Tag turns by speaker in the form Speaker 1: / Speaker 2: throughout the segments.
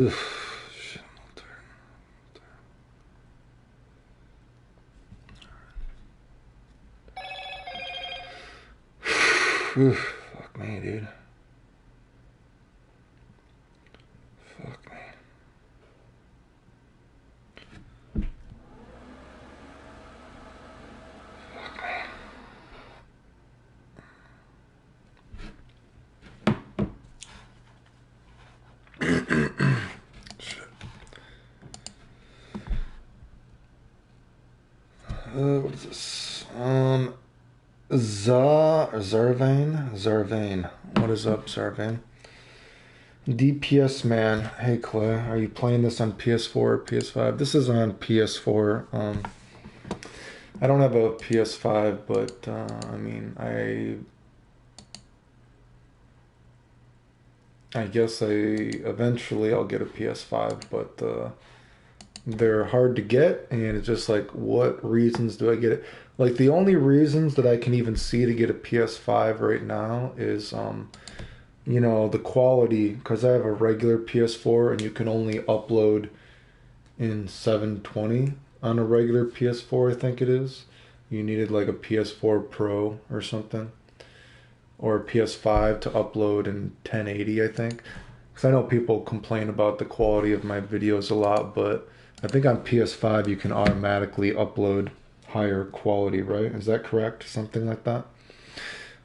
Speaker 1: Oof, shit, I'm oof, fuck me, dude. Fuck me. Shit. What is this? Zarvane. What is up, Zarvane? DPS man. Hey Clay, are you playing this on PS4 or PS5? This is on PS4. I don't have a PS5, but I mean, I guess eventually I'll get a PS5, but they're hard to get, and it's just like, what reasons do I get it? Like, the only reasons that I can even see to get a PS5 right now is the quality, because I have a regular PS4 and you can only upload in 720 on a regular PS4, I think it is. You needed like a PS4 Pro or something, or a PS5 to upload in 1080, I think. Because I know people complain about the quality of my videos a lot, but I think on PS5 you can automatically upload higher quality, right? Is that correct? Something like that?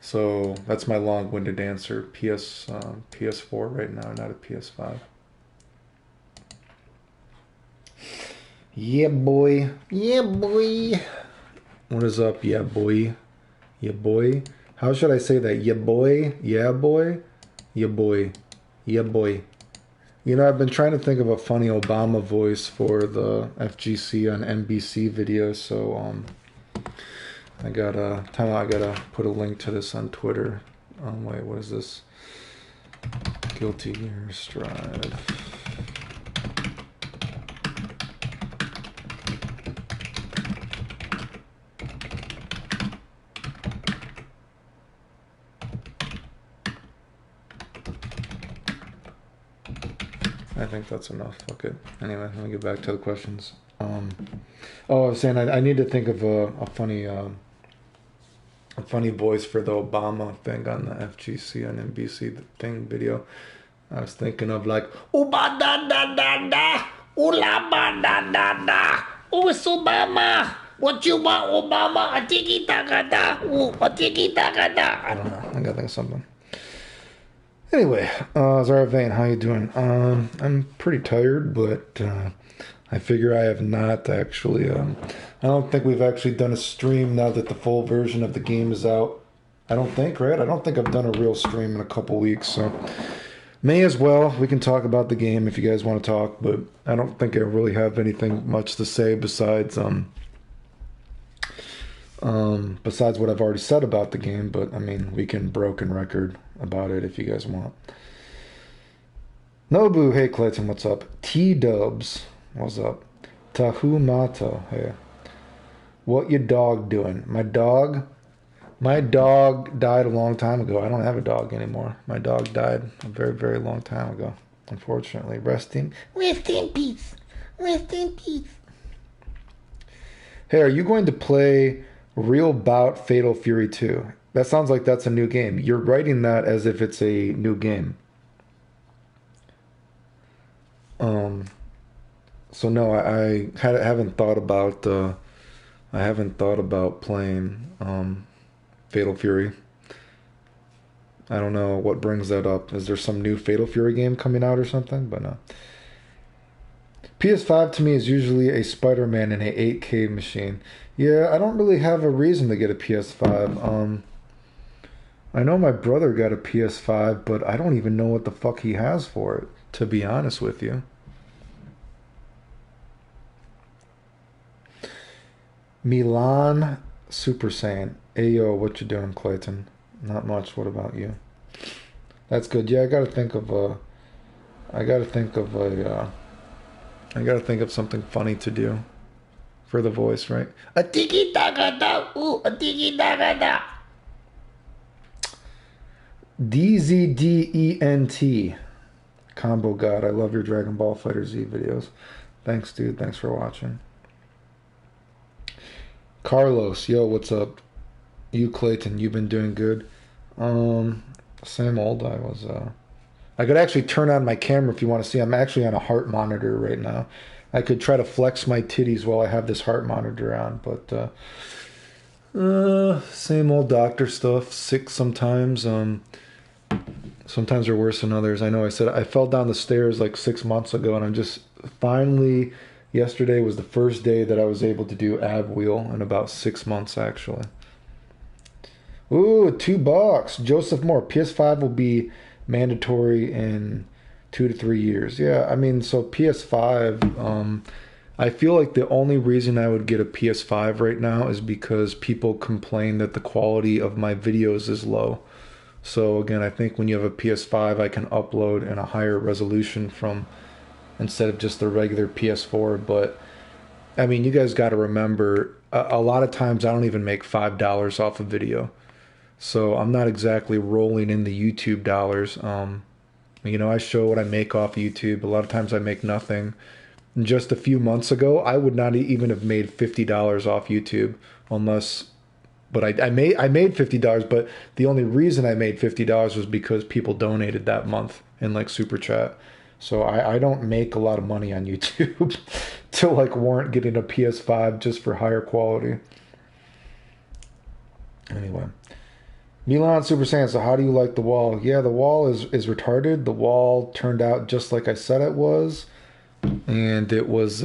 Speaker 1: So that's my long-winded answer. PS4 right now, not a PS5. Yeah, boy. Yeah, boy. What is up, yeah, boy? Yeah, boy. How should I say that? Yeah, boy. Yeah, boy. Yeah, boy. Yeah, boy. I've been trying to think of a funny Obama voice for the FGC on NBC video, so I gotta put a link to this on Twitter. Wait, what is this? Guilty Gear Strive. I think that's enough. Fuck it. Anyway, let me get back to the questions. I was saying I need to think of a funny voice for the Obama thing on the FGC and NBC thing video. I was thinking of like, Uba da da da da, ula ba da da da, oh it's Obama. What you want, Obama? A tiki taka da, a tiki taka da. I don't know. I gotta think of something. Anyway, Zaravane, how you doing? I'm pretty tired, but I figure I have not actually. I don't think we've actually done a stream now that the full version of the game is out. I don't think, right? I don't think I've done a real stream in a couple weeks, so may as well. We can talk about the game if you guys want to talk, but I don't think I really have anything much to say besides what I've already said about the game. But I mean, we can broken record about it if you guys want. Nobu, hey Clayton, what's up? T-Dubs, what's up? Tahumata, hey. What your dog doing? My dog died a long time ago. I don't have a dog anymore. My dog died a very, very long time ago, unfortunately. Rest in peace. Rest in peace. Hey, are you going to play Real Bout Fatal Fury 2? That sounds like that's a new game. You're writing that as if it's a new game. So no, I haven't thought about playing Fatal Fury. I don't know what brings that up. Is there some new Fatal Fury game coming out or something? But no. PS5 to me is usually a Spider-Man in a 8K machine. Yeah, I don't really have a reason to get a PS5. I know my brother got a PS5, but I don't even know what the fuck he has for it, to be honest with you. Milan Super Saiyan. Ayo, what you doing, Clayton? Not much. What about you? That's good. Yeah, I gotta think of something funny to do for the voice, right? A tiki taka da, ooh, a tiki taka da. DZDENT. Combo God, I love your Dragon Ball Fighter Z videos. Thanks, dude. Thanks for watching. Carlos, yo, what's up? You, Clayton, you've been doing good. Um, Same old. I could actually turn on my camera if you want to see. I'm actually on a heart monitor right now. I could try to flex my titties while I have this heart monitor on, but same old doctor stuff. Sick sometimes. Sometimes they're worse than others. I know I said I fell down the stairs like 6 months ago, and I'm just finally. Yesterday was the first day that I was able to do ab wheel in about 6 months, actually. Ooh, $2. Joseph Moore. PS5 will be mandatory in 2 to 3 years. Yeah, I mean, so PS5. I feel like the only reason I would get a PS5 right now is because people complain that the quality of my videos is low. So again, I think when you have a PS5, I can upload in a higher resolution from instead of just the regular PS4. But I mean, you guys got to remember, a lot of times I don't even make $5 off a video. So I'm not exactly rolling in the YouTube dollars. I show what I make off YouTube. A lot of times I make nothing. Just a few months ago, I would not even have made $50 off YouTube unless, but I made $50, but the only reason I made $50 was because people donated that month in like super chat. So I don't make a lot of money on YouTube to like warrant getting a PS5 just for higher quality. Anyway. Milan Super Saiyan, so how do you like the wall? Yeah, the wall is retarded. The wall turned out just like I said it was. And it was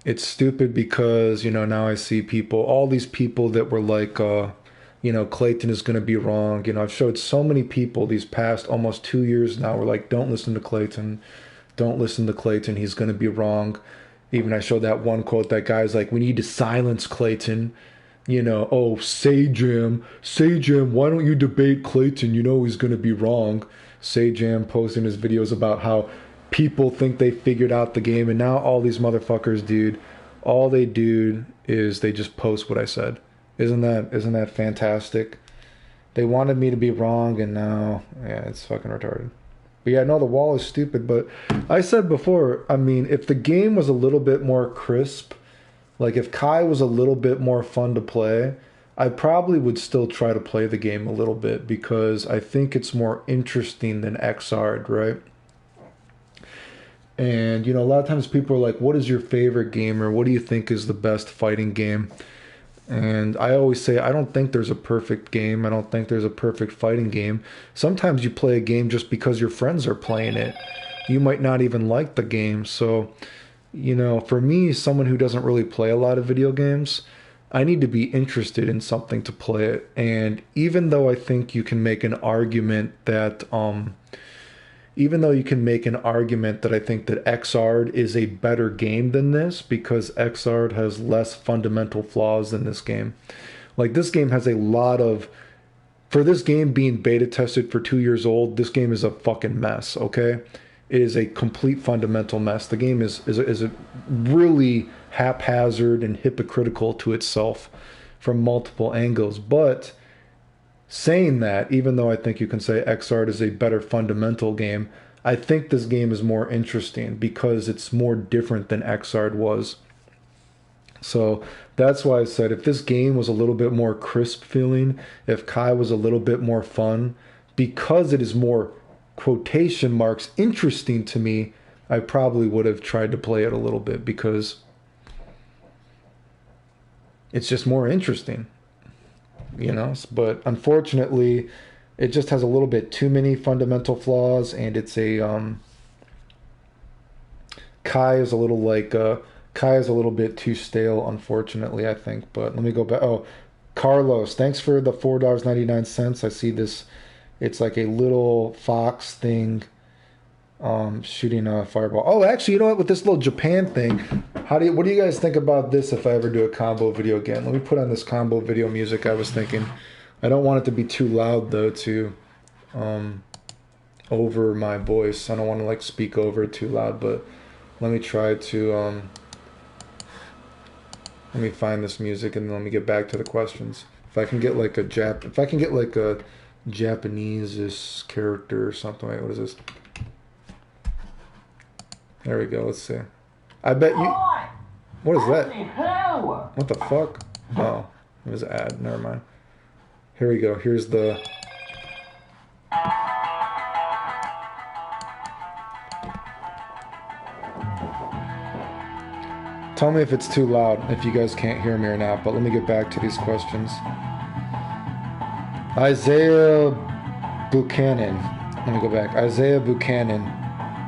Speaker 1: it's stupid because, now I see people, all these people that were like Clayton is going to be wrong. I've showed so many people these past almost 2 years now. We're like, don't listen to Clayton. Don't listen to Clayton. He's going to be wrong. Even I showed that one quote, that guy's like, we need to silence Clayton. Oh, Sajam, why don't you debate Clayton? He's going to be wrong. Sajam posting his videos about how people think they figured out the game, and now all these motherfuckers, dude, all they do is they just post what I said. Isn't that fantastic? They wanted me to be wrong, and now, yeah, it's fucking retarded. But yeah, no, the wall is stupid, but I said before, I mean, if the game was a little bit more crisp, like if Kai was a little bit more fun to play, I probably would still try to play the game a little bit because I think it's more interesting than Xrd, right? And, a lot of times people are like, what is your favorite game, or what do you think is the best fighting game? And I always say, I don't think there's a perfect game. I don't think there's a perfect fighting game. Sometimes you play a game just because your friends are playing it. You might not even like the game. So, for me, someone who doesn't really play a lot of video games, I need to be interested in something to play it. And even though I think you can make an argument that, I think that Xrd is a better game than this because Xrd has less fundamental flaws than this game. Like, this game has a lot of, for this game being beta tested for 2 years old, this game is a fucking mess, okay? It is a complete fundamental mess. The game is a really haphazard and hypocritical to itself from multiple angles. But saying that, even though I think you can say Xrd is a better fundamental game, I think this game is more interesting because it's more different than Xrd was. So that's why I said if this game was a little bit more crisp feeling, if Kai was a little bit more fun, because it is more quotation marks interesting to me, I probably would have tried to play it a little bit because it's just more interesting, but unfortunately it just has a little bit too many fundamental flaws, and it's Kai is a little bit too stale, unfortunately, I think. But let me go back. Oh, Carlos, thanks for the $4.99. I see this. It's like a little fox thing shooting a fireball. Oh, actually, you know what? With this little Japan thing, what do you guys think about this if I ever do a combo video again? Let me put on this combo video music I was thinking. I don't want it to be too loud, though, to over my voice. I don't want to, like, speak over it too loud, but let me try to, let me find this music and let me get back to the questions. If I can get, like, a Japanese character or something. Wait, what is this? There we go. Let's see. I bet you. What is that? What the fuck? Oh, it was an ad. Never mind. Here we go. Here's the. Tell me if it's too loud, if you guys can't hear me or not, but let me get back to these questions. Isaiah Buchanan. Let me go back. Isaiah Buchanan.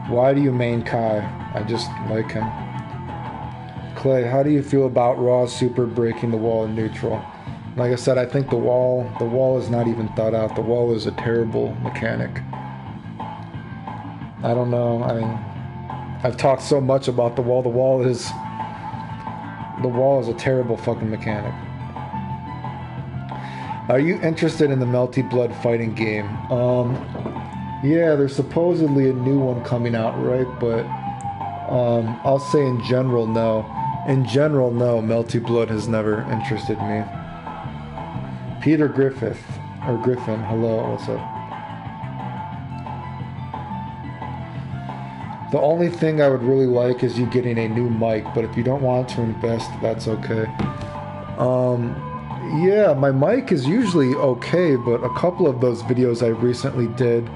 Speaker 1: Why do you main Kai? I just like him. Clay, how do you feel about Raw Super breaking the wall in neutral? Like I said, I think the wall is not even thought out. The wall is a terrible mechanic. I don't know. I mean, I've talked so much about the wall. The wall is a terrible fucking mechanic. Are you interested in the Melty Blood fighting game? Yeah, there's supposedly a new one coming out, right? But I'll say in general, no. In general, no. Melty Blood has never interested me. Peter Griffin, hello, what's up? The only thing I would really like is you getting a new mic, but if you don't want to invest, that's okay. Yeah, my mic is usually okay, but a couple of those videos I recently did,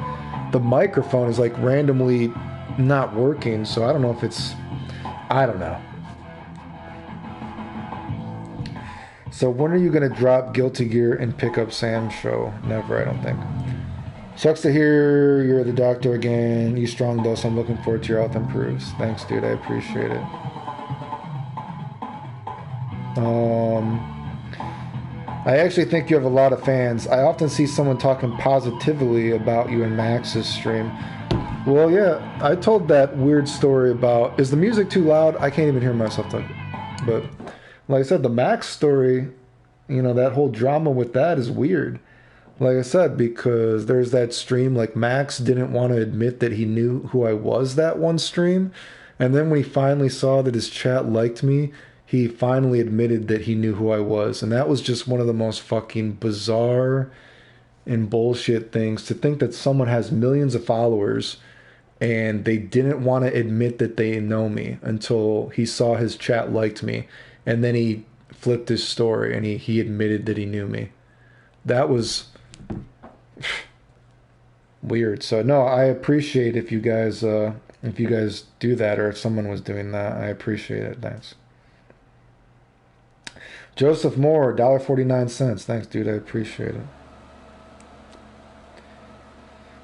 Speaker 1: the microphone is like randomly not working, so I don't know if it's... I don't know. So when are you going to drop Guilty Gear and pick up Sam's show? Never, I don't think. Sucks to hear you're the doctor again. You strong though, so I'm looking forward to your health improves. Thanks, dude. I appreciate it. I actually think you have a lot of fans. I often see someone talking positively about you in Max's stream. Well, yeah, I told that weird story about... Is the music too loud? I can't even hear myself talk. But like I said, the Max story, you know, that whole drama with that is weird. Like I said, because there's that stream, like Max didn't want to admit that he knew who I was that one stream. And then when he finally saw that his chat liked me, he finally admitted that he knew who I was. And that was just one of the most fucking bizarre and bullshit things, to think that someone has millions of followers and they didn't want to admit that they know me until he saw his chat liked me. And then he flipped his story and he admitted that he knew me. That was... weird. So no, I appreciate if you guys do that, or if someone was doing that. I appreciate it. Thanks. Joseph Moore, $1.49. Thanks, dude. I appreciate it.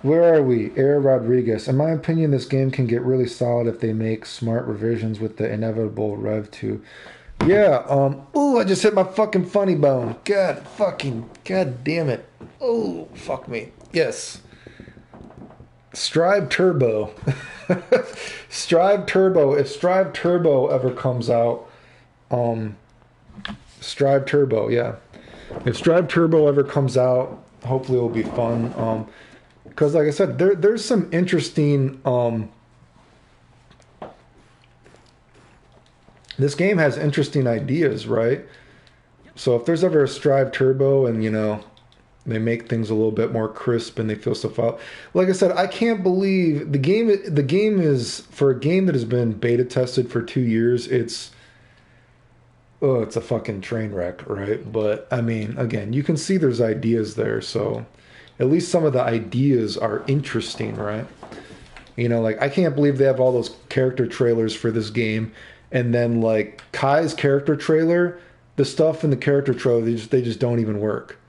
Speaker 1: Where are we? Air Rodriguez. In my opinion, this game can get really solid if they make smart revisions with the inevitable Rev 2. Yeah, ooh, I just hit my fucking funny bone. God damn it. Oh, fuck me. Yes. Strive Turbo. Strive Turbo. If Strive Turbo ever comes out, Strive Turbo, yeah. If Strive Turbo ever comes out, hopefully it'll be fun. Because like I said, there's some interesting... this game has interesting ideas, right? So if there's ever a Strive Turbo and, you know, they make things a little bit more crisp and they feel stuff out. Like I said, I can't believe the game is, for a game that has been beta tested for 2 years, it's a fucking train wreck, right? But I mean, again, you can see there's ideas there, so at least some of the ideas are interesting, right? You know, like I can't believe they have all those character trailers for this game. And then, like, Kai's character trailer, the stuff in the character trailer, they just don't even work.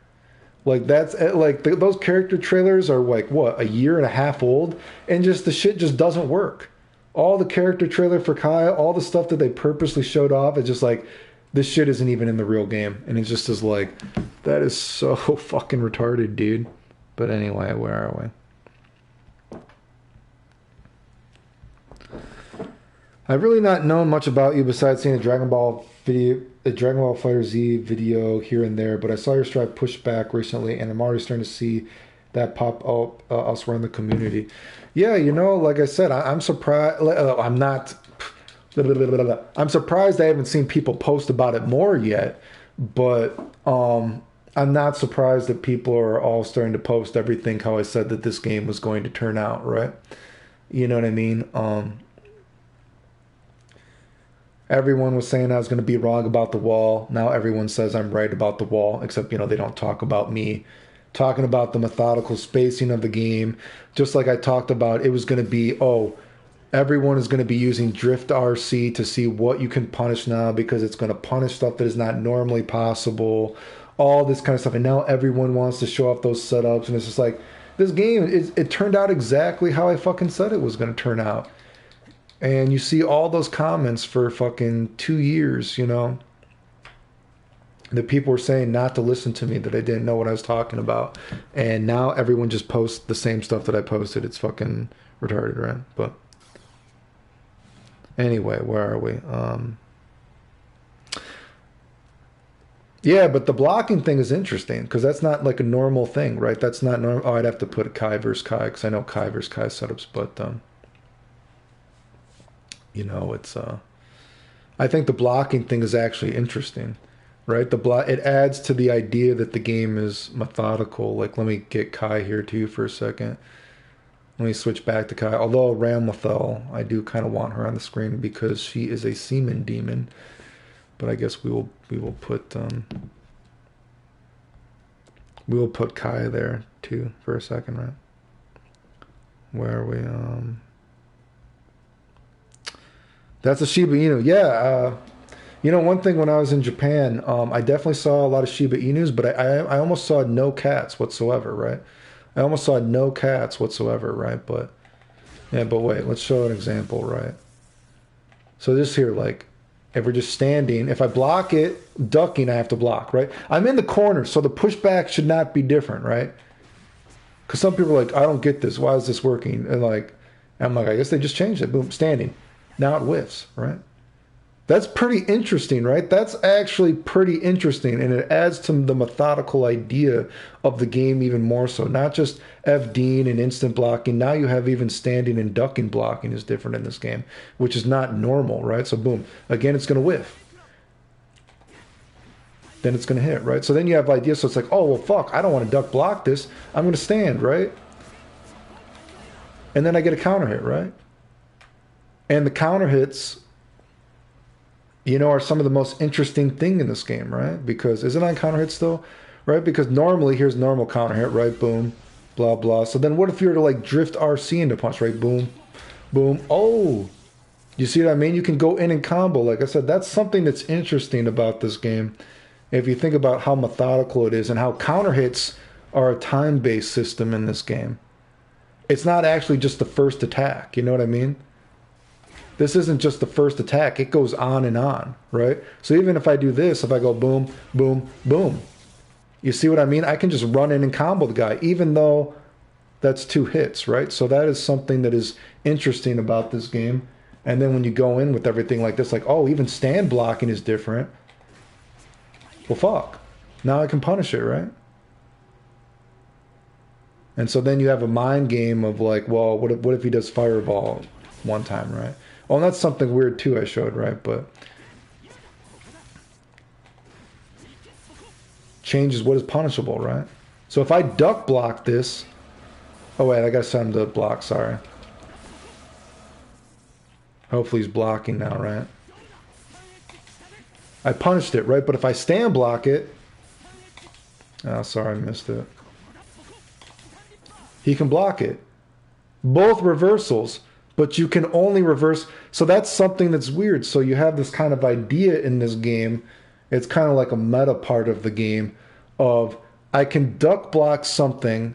Speaker 1: Like, that's, like, those character trailers are, like, what, a year and a half old? And just, the shit just doesn't work. All the character trailer for Kai, all the stuff that they purposely showed off, it's just like, this shit isn't even in the real game. And it just is like, that is so fucking retarded, dude. But anyway, where are we? I've really not known much about you besides seeing a Dragon Ball Fighter Z video here and there, but I saw your Strive pushback recently, and I'm already starting to see that pop up elsewhere in the community. Yeah, you know, like I said, I'm surprised. I'm surprised I haven't seen people post about it more yet, but I I'm not surprised that people are all starting to post everything how I said that this game was going to turn out, right? You know what I mean? Everyone was saying I was going to be wrong about the wall. Now everyone says I'm right about the wall, except, they don't talk about me talking about the methodical spacing of the game. Just like I talked about, it was going to be, everyone is going to be using Drift RC to see what you can punish now because it's going to punish stuff that is not normally possible. All this kind of stuff. And now everyone wants to show off those setups. And it's just like, this game, it turned out exactly how I fucking said it was going to turn out. And you see all those comments for fucking 2 years, that people were saying not to listen to me, that I didn't know what I was talking about. And now everyone just posts the same stuff that I posted. It's fucking retarded, right? But anyway, where are we? Yeah, but the blocking thing is interesting because that's not like a normal thing, right? That's not normal. Oh, I'd have to put Kai versus Kai because I know Kai versus Kai setups, but it's I think the blocking thing is actually interesting, right? It adds to the idea that the game is methodical. Like, let me get Kai here too for a second. Let me switch back to Kai. Although Ramlethal, I do kind of want her on the screen because she is a semen demon. But I guess we will put Kai there too for a second, right? Where are we? That's a Shiba Inu. Yeah. One thing when I was in Japan, I definitely saw a lot of Shiba Inus, but I almost saw no cats whatsoever, right? I almost saw no cats whatsoever, right? But wait, let's show an example, right? So this here, like, if we're just standing, if I block it, ducking, I have to block, right? I'm in the corner, so the pushback should not be different, right? Because some people are like, I don't get this. Why is this working? And I'm like, I guess they just changed it. Boom, standing. Now it whiffs, right? That's pretty interesting, right? That's actually pretty interesting, and it adds to the methodical idea of the game even more so. Not just FDing and instant blocking. Now you have even standing and ducking blocking is different in this game, which is not normal, right? So boom, again, it's going to whiff. Then it's going to hit, right? So then you have ideas. So it's like, oh, well, fuck, I don't want to duck block this. I'm going to stand, right? And then I get a counter hit, right? And the counter hits, are some of the most interesting thing in this game, right? Because, is it on counter hit still? Right? Because normally, here's normal counter hit, right? Boom, blah, blah. So then what if you were to like drift RC into punch, right? Boom, boom. Oh, you see what I mean? You can go in and combo. Like I said, that's something that's interesting about this game. If you think about how methodical it is and how counter hits are a time-based system in this game. It's not actually just the first attack. You know what I mean? This isn't just the first attack. It goes on, right? So even if I do this, if I go boom, boom, boom, you see what I mean? I can just run in and combo the guy, even though that's 2 hits, right? So that is something that is interesting about this game. And then when you go in with everything like this, like, oh, even stand blocking is different. Well, fuck. Now I can punish it, right? And so then you have a mind game of like, well, what if he does fireball one time, right? Well, and that's something weird too I showed, right? But changes what is punishable, right? So if I duck block this... Oh, wait, I got to set him to block, sorry. Hopefully he's blocking now, right? I punished it, right? But if I stand block it... Oh, sorry, I missed it. He can block it. Both reversals, but you can only reverse. So that's something that's weird. So you have this kind of idea in this game. It's kind of like a meta part of the game of I can duck block something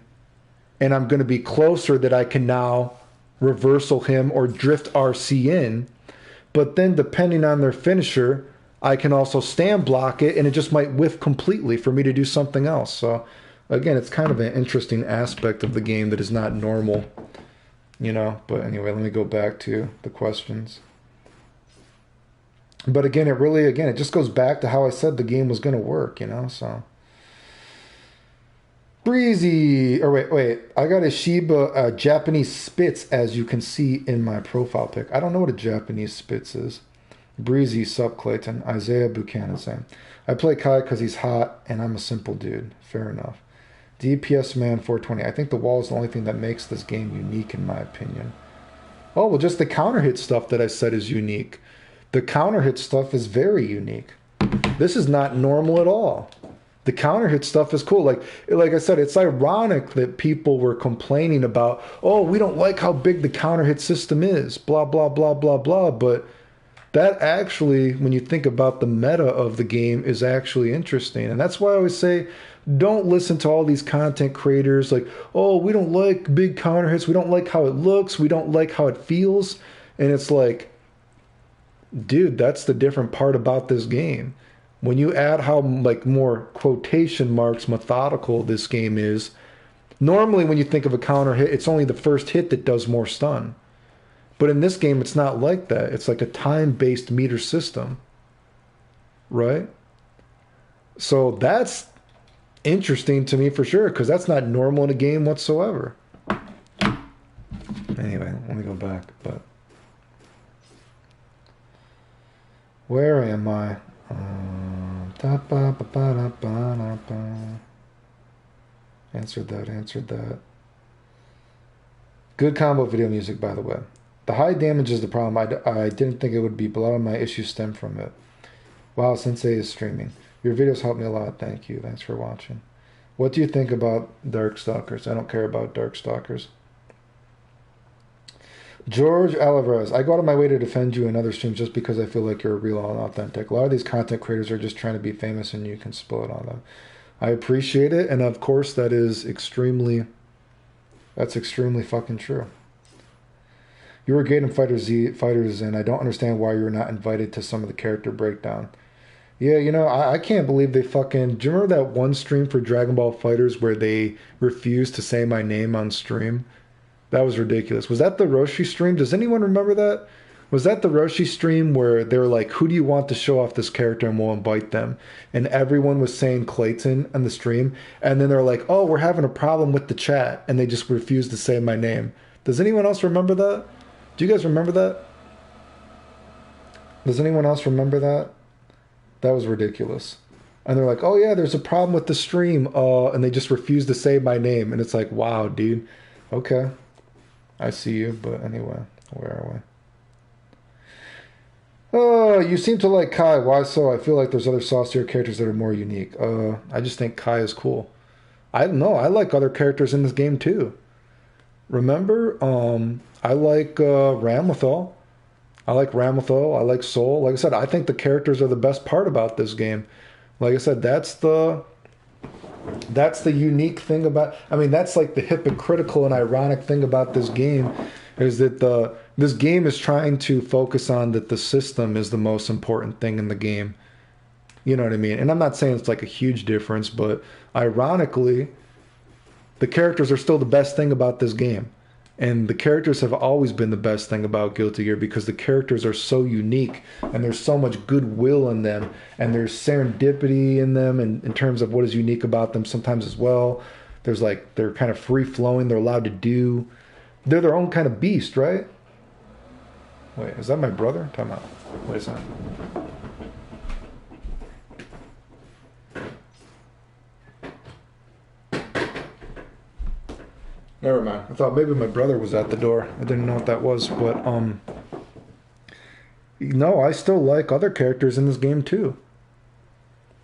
Speaker 1: and I'm going to be closer that I can now reversal him or drift RC in. But then depending on their finisher, I can also stand block it and it just might whiff completely for me to do something else. So again, it's kind of an interesting aspect of the game that is not normal, But anyway, let me go back to the questions. But again, it just goes back to how I said the game was going to work, So Breezy, or wait, I got a Shiba Japanese Spitz, as you can see in my profile pic. I don't know what a Japanese Spitz is. Breezy, sup Clayton. Isaiah Buchanan saying, I play Kai because he's hot and I'm a simple dude. Fair enough. DPS Man 420. I think the wall is the only thing that makes this game unique in my opinion. Oh, well, just the counter hit stuff that I said is unique. The counter hit stuff is very unique. This is not normal at all. The counter hit stuff is cool. Like I said, it's ironic that people were complaining about, oh, we don't like how big the counter hit system is, blah, blah, blah, blah, blah. But that actually, when you think about the meta of the game, is actually interesting. And that's why I always say, don't listen to all these content creators like, oh, we don't like big counter hits. We don't like how it looks. We don't like how it feels. And it's like, dude, that's the different part about this game. When you add how like more quotation marks methodical this game is, normally when you think of a counter hit, it's only the first hit that does more stun. But in this game, it's not like that. It's like a time-based meter system, right? So that's interesting to me for sure, because that's not normal in a game whatsoever. Anyway, let me go back. But where am I? Answered that. Good combo video music, by the way. The high damage is the problem. I didn't think it would be, but a lot of my issues stem from it. Wow, Sensei is streaming. Your videos help me a lot. Thank you. Thanks for watching. What do you think about Darkstalkers? I don't care about Darkstalkers. George Alvarez, I go out of my way to defend you in other streams just because I feel like you're real and authentic. A lot of these content creators are just trying to be famous and you can spill it on them. I appreciate it, and of course that's extremely fucking true. You were great in Fighters, and I don't understand why you were not invited to some of the character breakdown. Yeah, you know, I can't believe they fucking... Do you remember that one stream for Dragon Ball Fighters where they refused to say my name on stream? That was ridiculous. Was that the Roshi stream? Does anyone remember that? Was that the Roshi stream where they were like, who do you want to show off this character and we'll invite them? And everyone was saying Clayton on the stream. And then they're like, oh, we're having a problem with the chat. And they just refused to say my name. Does anyone else remember that? Do you guys remember that? Does anyone else remember that? That was ridiculous. And they're like, oh yeah, there's a problem with the stream. And they just refused to say my name. And it's like, wow, dude. Okay. I see you, but anyway, where are we? Oh, you seem to like Kai. Why so? I feel like there's other saucier characters that are more unique. I just think Kai is cool. I don't know. I like other characters in this game too. Remember, I like Ramlethal. I like Ramlethal. I like Soul. Like I said, I think the characters are the best part about this game. Like I said, that's the unique thing about... I mean, that's like the hypocritical and ironic thing about this game, is that this game is trying to focus on that the system is the most important thing in the game. You know what I mean? And I'm not saying it's like a huge difference, but ironically, the characters are still the best thing about this game. And the characters have always been the best thing about Guilty Gear, because the characters are so unique and there's so much goodwill in them and there's serendipity in them, and in terms of what is unique about them sometimes as well. There's like, they're kind of free flowing, they're allowed to do, they're their own kind of beast, right? Wait, is that my brother? Time out. Wait a second. Never mind. I thought maybe my brother was at the door. I didn't know what that was, but no, I still like other characters in this game too.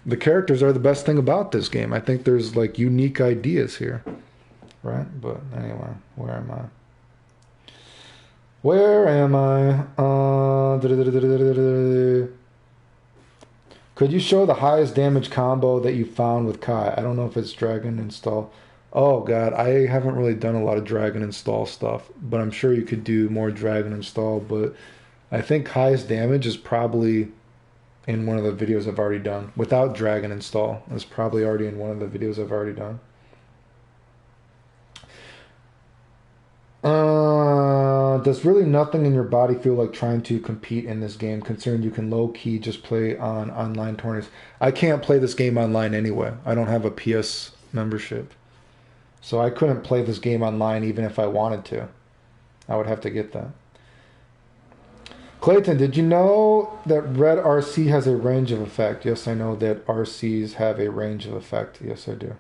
Speaker 1: The characters are the best thing about this game. I think there's like unique ideas here, right? But anyway, where am I? Could you show the highest damage combo that you found with Kai? I don't know if it's Dragon Install. Oh god, I haven't really done a lot of Dragon Install stuff, but I'm sure you could do more Dragon Install. But I think highest damage is probably in one of the videos I've already done. Without Dragon Install, it's probably already in one of the videos I've already done. Does really nothing in your body feel like trying to compete in this game, considering you can low-key just play on online tournaments? I can't play this game online anyway. I don't have a PS membership. So I couldn't play this game online even if I wanted to. I would have to get that. Clayton, did you know that red RC has a range of effect? Yes, I know that RCs have a range of effect. Yes, I do.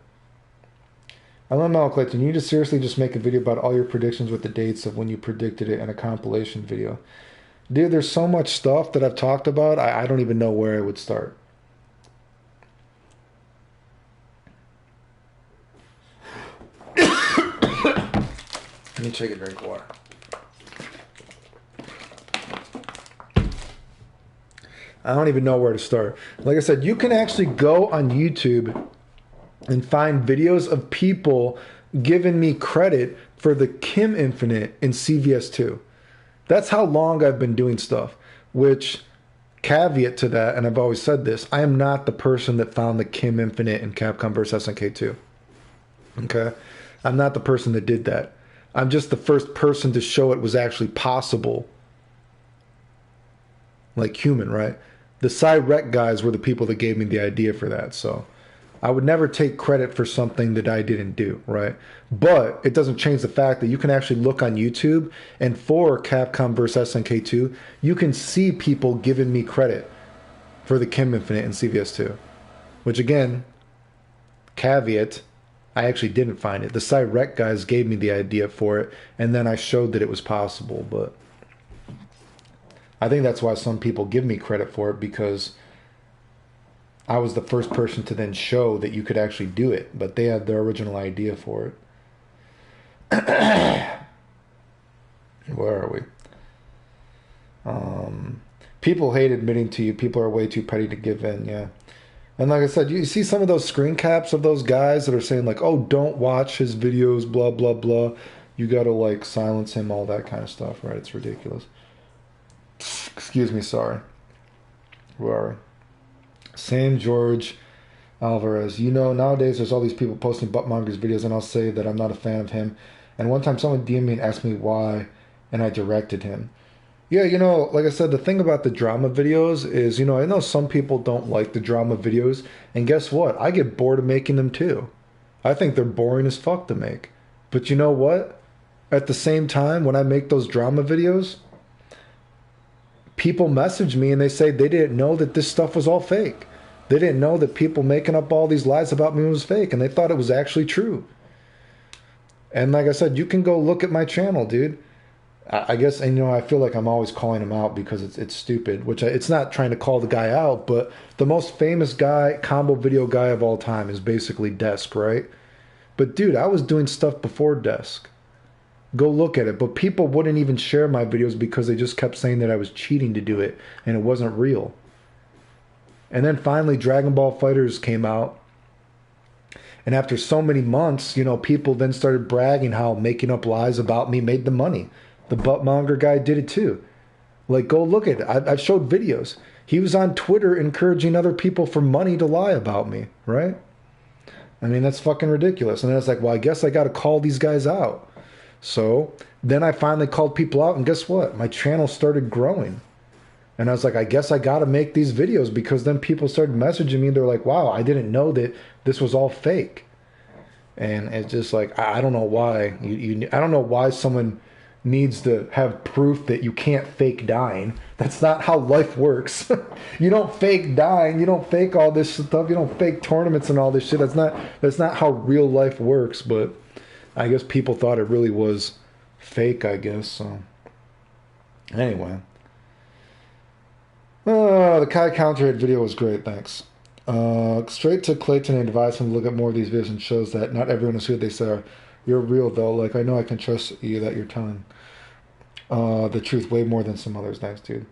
Speaker 1: I don't know, Clayton. You need to seriously just make a video about all your predictions with the dates of when you predicted it in a compilation video. Dude, there's so much stuff that I've talked about, I don't even know where I would start. Let me take a drink of water. I don't even know where to start. Like I said, you can actually go on YouTube and find videos of people giving me credit for the Kim Infinite in CVS2. That's how long I've been doing stuff, which, caveat to that, and I've always said this, I am not the person that found the Kim Infinite in Capcom vs. SNK2. Okay? I'm not the person that did that. I'm just the first person to show it was actually possible. Like human, right? The Cyrec guys were the people that gave me the idea for that, so I would never take credit for something that I didn't do, right? But it doesn't change the fact that you can actually look on YouTube, and for Capcom vs. SNK2, you can see people giving me credit for the Kim Infinite in CVS2. Which again, caveat, I actually didn't find it. The Cyrec guys gave me the idea for it, and then I showed that it was possible, but I think that's why some people give me credit for it, because I was the first person to then show that you could actually do it, but they had their original idea for it. Where are we? People hate admitting to you. People are way too petty to give in, yeah. And like I said, you see some of those screen caps of those guys that are saying like, oh, don't watch his videos, blah, blah, blah. You gotta like silence him, all that kind of stuff, right? It's ridiculous. Excuse me, sorry. Where are we? Sam George Alvarez. You know, nowadays there's all these people posting Buttmonger's videos, and I'll say that I'm not a fan of him. And one time someone DM'd me and asked me why, and I directed him. Yeah, you know, like I said, the thing about the drama videos is, you know, I know some people don't like the drama videos, and guess what? I get bored of making them too. I think they're boring as fuck to make. But you know what? At the same time, when I make those drama videos, people message me and they say they didn't know that this stuff was all fake. They didn't know that people making up all these lies about me was fake, and they thought it was actually true. And like I said, you can go look at my channel, dude. I guess, and you know, I feel like I'm always calling him out because it's stupid, which it's not trying to call the guy out, but the most famous guy, combo video guy of all time is basically Desk, right? But dude, I was doing stuff before Desk. Go look at it. But people wouldn't even share my videos because they just kept saying that I was cheating to do it and it wasn't real. And then finally Dragon Ball FighterZ came out. And after so many months, you know, people then started bragging how making up lies about me made them money. The Buttmonger guy did it too. Like, go look at it. I've showed videos. He was on Twitter encouraging other people for money to lie about me, right? I mean, that's fucking ridiculous. And then it's like, well, I guess I got to call these guys out. So then I finally called people out, and guess what? My channel started growing. And I was like, I guess I got to make these videos, because then people started messaging me and they're like, wow, I didn't know that this was all fake. And it's just like, I don't know why. I don't know why someone needs to have proof that you can't fake dying. That's not how life works. You don't fake dying. You don't fake all this stuff. You don't fake tournaments and all this shit. That's not how real life works. But I guess people thought it really was fake, I guess. So anyway. The Kai Counterhit video was great, thanks. Straight to Clayton and advise him to look at more of these videos, and shows that not everyone is who they say are. You're real though, like I know I can trust you that you're telling the truth way more than some others. Thanks, dude.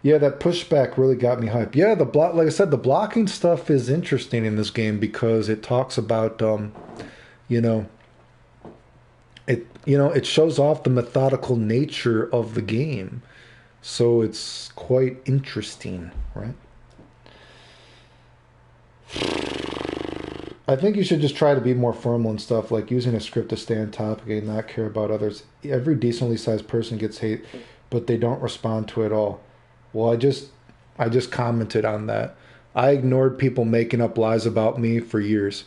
Speaker 1: Yeah, that pushback really got me hyped. Yeah, like I said, the blocking stuff is interesting in this game because it talks about it shows off the methodical nature of the game. So it's quite interesting, right? I think you should just try to be more formal and stuff, like using a script to stay on topic and not care about others. Every decently sized person gets hate, but they don't respond to it all. Well, I just commented on that. I ignored people making up lies about me for years.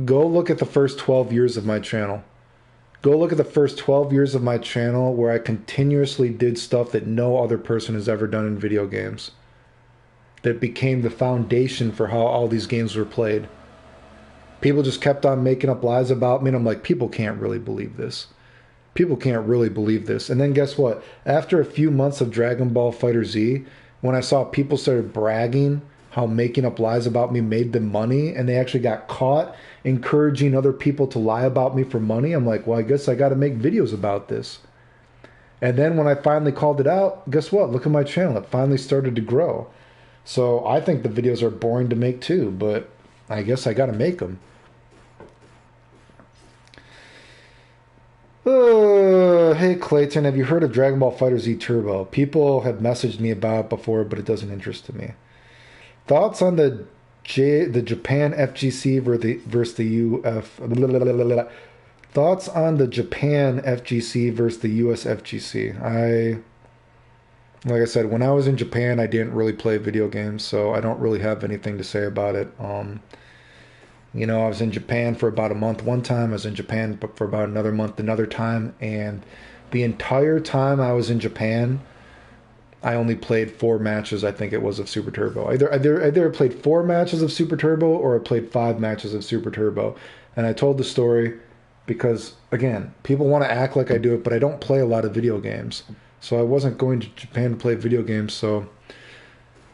Speaker 1: Go look at the first 12 years of my channel. Go look at the first 12 years of my channel where I continuously did stuff that no other person has ever done in video games. That became the foundation for how all these games were played. People just kept on making up lies about me, and I'm like, people can't really believe this. People can't really believe this. And then guess what? After a few months of Dragon Ball Fighter Z, when I saw people started bragging how making up lies about me made them money, and they actually got caught encouraging other people to lie about me for money, I'm like, well, I guess I got to make videos about this. And then when I finally called it out, guess what? Look at my channel. It finally started to grow. So I think the videos are boring to make too, but I guess I got to make them. Hey Clayton, have you heard of Dragon Ball Fighter Z Turbo? People have messaged me about it before, but it doesn't interest me. Thoughts on the Japan FGC versus the UF? Thoughts on the Japan FGC versus the US FGC? Like I said, when I was in Japan, I didn't really play video games, so I don't really have anything to say about it. You know, I was in Japan for about a month one time. I was in Japan for about another month another time. And the entire time I was in Japan, I only played 4 matches, I think it was, of Super Turbo. Either played 4 matches of Super Turbo or I played 5 matches of Super Turbo. And I told the story because, again, people want to act like I do it, but I don't play a lot of video games. So I wasn't going to Japan to play video games, so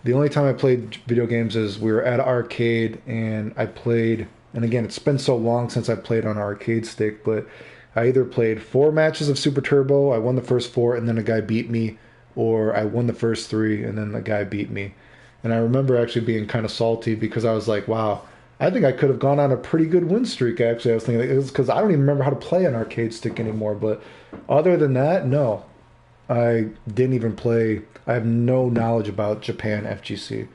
Speaker 1: the only time I played video games is we were at an arcade and I played, and again, it's been so long since I played on an arcade stick, but I either played 4 matches of Super Turbo, I won the first 4 and then a guy beat me, or I won the first 3 and then the guy beat me. And I remember actually being kind of salty because I was like, wow, I think I could have gone on a pretty good win streak actually. I was thinking, it was because I don't even remember how to play an arcade stick anymore, but other than that, no. I didn't even play. I have no knowledge about Japan FGC.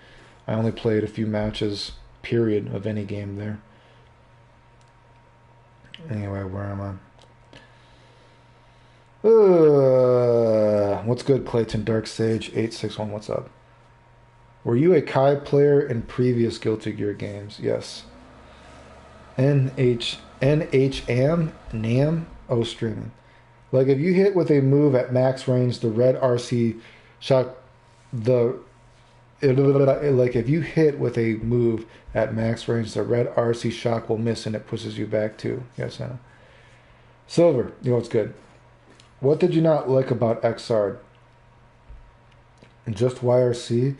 Speaker 1: I only played a few matches, period, of any game there. Anyway, where am I? What's good, Clayton? Dark Sage 861. What's up? Were you a Kai player in previous Guilty Gear games? Yes. NHM NAM. Oh, streaming. Like if you hit with a move at max range, the red RC shock, like if you hit with a move at max range, the red RC shock will miss and it pushes you back too. Yes, Anna. Silver, you know what's good. What did you not like about XR? Just YRC?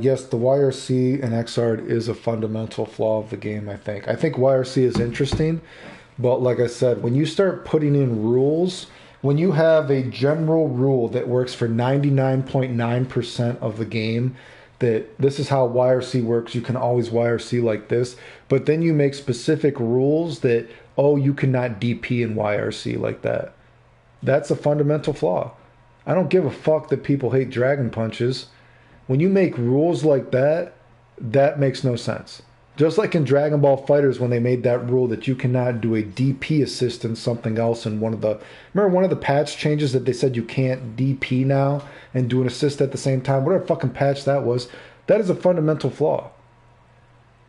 Speaker 1: Yes, the YRC and XR is a fundamental flaw of the game, I think. I think YRC is interesting. But like I said, when you start putting in rules, when you have a general rule that works for 99.9% of the game, that this is how YRC works, you can always YRC like this, but then you make specific rules that, oh, you cannot DP in YRC like that. That's a fundamental flaw. I don't give a fuck that people hate Dragon Punches. When you make rules like that, that makes no sense. Just like in Dragon Ball FighterZ when they made that rule that you cannot do a DP assist in something else in remember one of the patch changes that they said you can't DP now and do an assist at the same time? Whatever fucking patch that was, that is a fundamental flaw.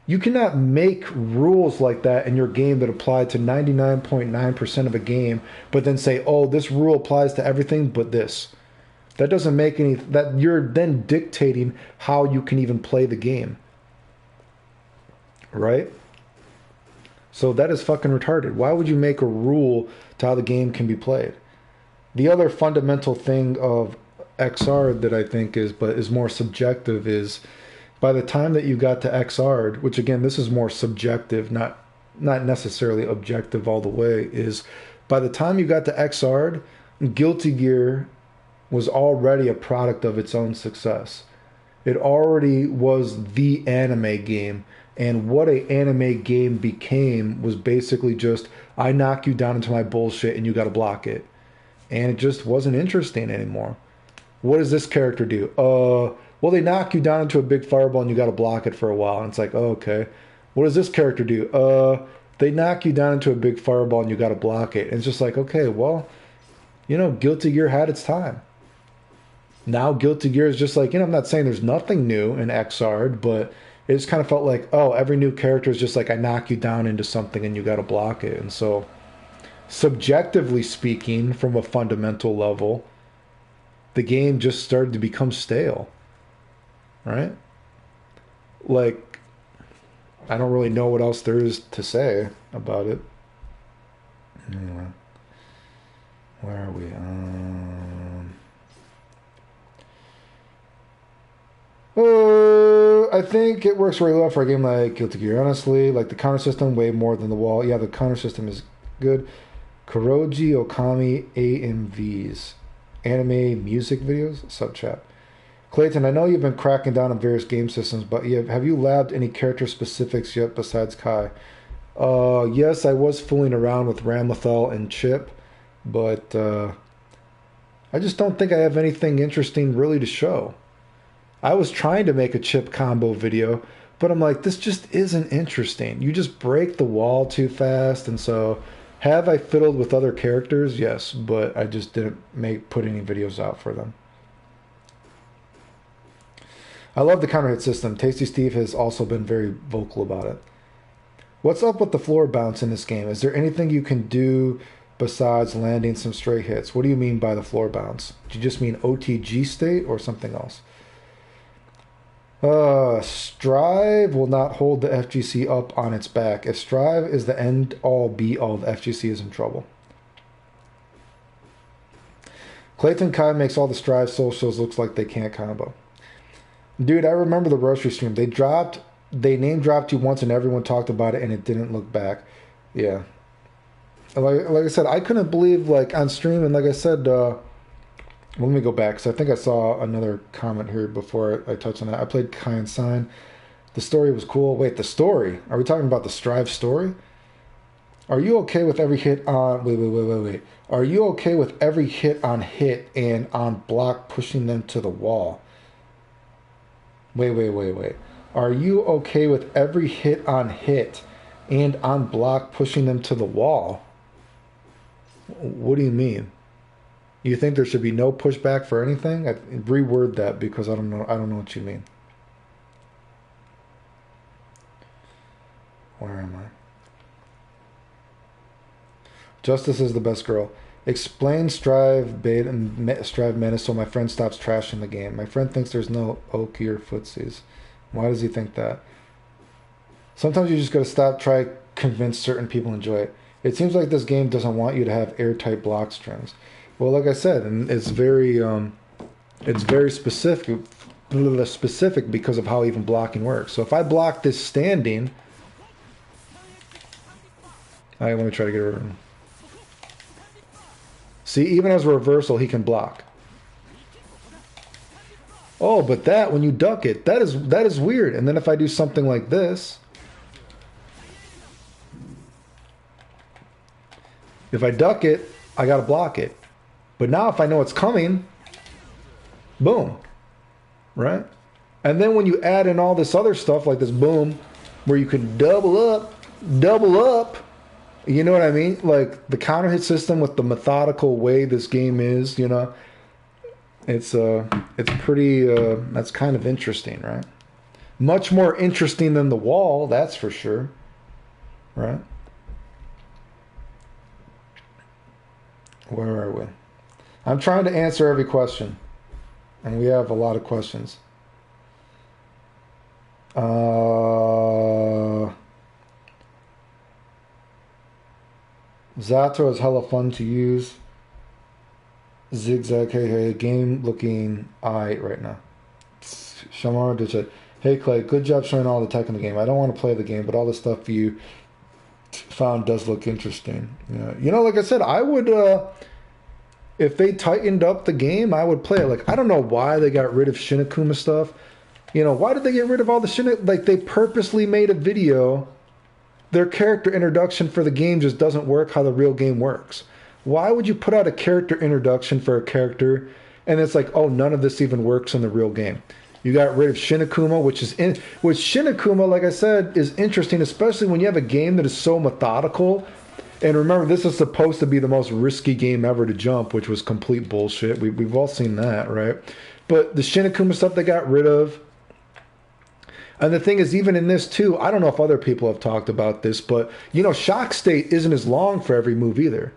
Speaker 1: You cannot make rules like that in your game that apply to 99.9% of a game, but then say, oh, this rule applies to everything but this. That doesn't make any, that you're then dictating how you can even play the game. Right? So that is fucking retarded. Why would you make a rule to how the game can be played? The other fundamental thing of XR that I think is more subjective is by the time that you got to XR, which again, this is more subjective, not necessarily objective all the way, is by the time you got to XR, Guilty Gear was already a product of its own success. It already was the anime game. And what an anime game became was basically just, I knock you down into my bullshit and you gotta block it. And it just wasn't interesting anymore. What does this character do? Well, they knock you down into a big fireball and you gotta block it for a while. And it's like, oh, okay. What does this character do? They knock you down into a big fireball and you gotta block it. And it's just like, okay, well, you know, Guilty Gear had its time. Now Guilty Gear is just like, you know, I'm not saying there's nothing new in XR, but it just kind of felt like, oh, every new character is just like, I knock you down into something and you got to block it. And so subjectively speaking, from a fundamental level, the game just started to become stale, right? Like, I don't really know what else there is to say about it. Anyway, where are we? I think it works really well for a game like Guilty Gear. Honestly, like the counter system, way more than the wall. Yeah, the counter system is good. Kuroji Okami AMVs, anime music videos, sub chat. Clayton, I know you've been cracking down on various game systems, but have you labbed any character specifics yet besides Kai? Yes, I was fooling around with Ramlethal and Chip, but I just don't think I have anything interesting really to show. I was trying to make a Chip combo video, but I'm like, this just isn't interesting. You just break the wall too fast, and so have I fiddled with other characters? Yes, but I just didn't put any videos out for them. I love the counter hit system. Tasty Steve has also been very vocal about it. What's up with the floor bounce in this game? Is there anything you can do besides landing some stray hits? What do you mean by the floor bounce? Do you just mean OTG state or something else? Strive will not hold the FGC up on its back. If Strive is the end all be all, the FGC is in trouble. Clayton Kai makes all the Strive socials looks like they can't combo. Dude, I remember the Roastery stream. They name dropped you once and everyone talked about it and it didn't look back. Yeah. Like I said, I couldn't believe, like, on stream, and like I said, let me go back, because I think I saw another comment here before I touched on that. I played Kai and Sign. The story was cool. Wait, the story? Are we talking about the Strive story? Are you okay with every hit on... Wait. Are you okay with every hit on hit and on block pushing them to the wall? Wait. Are you okay with every hit on hit and on block pushing them to the wall? What do you mean? You think there should be no pushback for anything? Reword that, because I don't know what you mean. Where am I? Justice is the best girl. Explain Strive bait and Strive menace so my friend stops trashing the game. My friend thinks there's no Oki or footsies. Why does he think that? Sometimes you just gotta stop, try, convince certain people enjoy it. It seems like this game doesn't want you to have airtight block strings. Well, like I said, and it's very specific because of how even blocking works. So if I block this standing, let me try to get rid of him. See, even as a reversal, he can block. Oh, but that, when you duck it, that is weird. And then if I do something like this, if I duck it, I gotta block it. But now if I know it's coming, boom, right? And then when you add in all this other stuff like this boom, where you can double up, you know what I mean? Like the counter hit system with the methodical way this game is, you know, it's pretty, that's kind of interesting, right? Much more interesting than the wall, that's for sure, right? Where are we? I'm trying to answer every question, and we have a lot of questions. Zato is hella fun to use. Zigzag, hey, game looking alright right now. Shamar did say, hey Clay, good job showing all the tech in the game. I don't want to play the game, but all the stuff you found does look interesting. Yeah. You know, like I said, I would... if they tightened up the game, I would play it. Like, I don't know why they got rid of Shinakuma stuff. You know, why did they get rid of all the Shinakuma? Like, they purposely made a video. Their character introduction for the game just doesn't work how the real game works. Why would you put out a character introduction for a character, and it's like, oh, none of this even works in the real game? You got rid of Shinakuma, which Shinakuma, like I said, is interesting, especially when you have a game that is so methodical. And remember, this is supposed to be the most risky game ever to jump, which was complete bullshit. We've all seen that, right? But the Shinakuma stuff they got rid of, And the thing is, even in this too, I don't know if other people have talked about this, but you know, shock state isn't as long for every move either.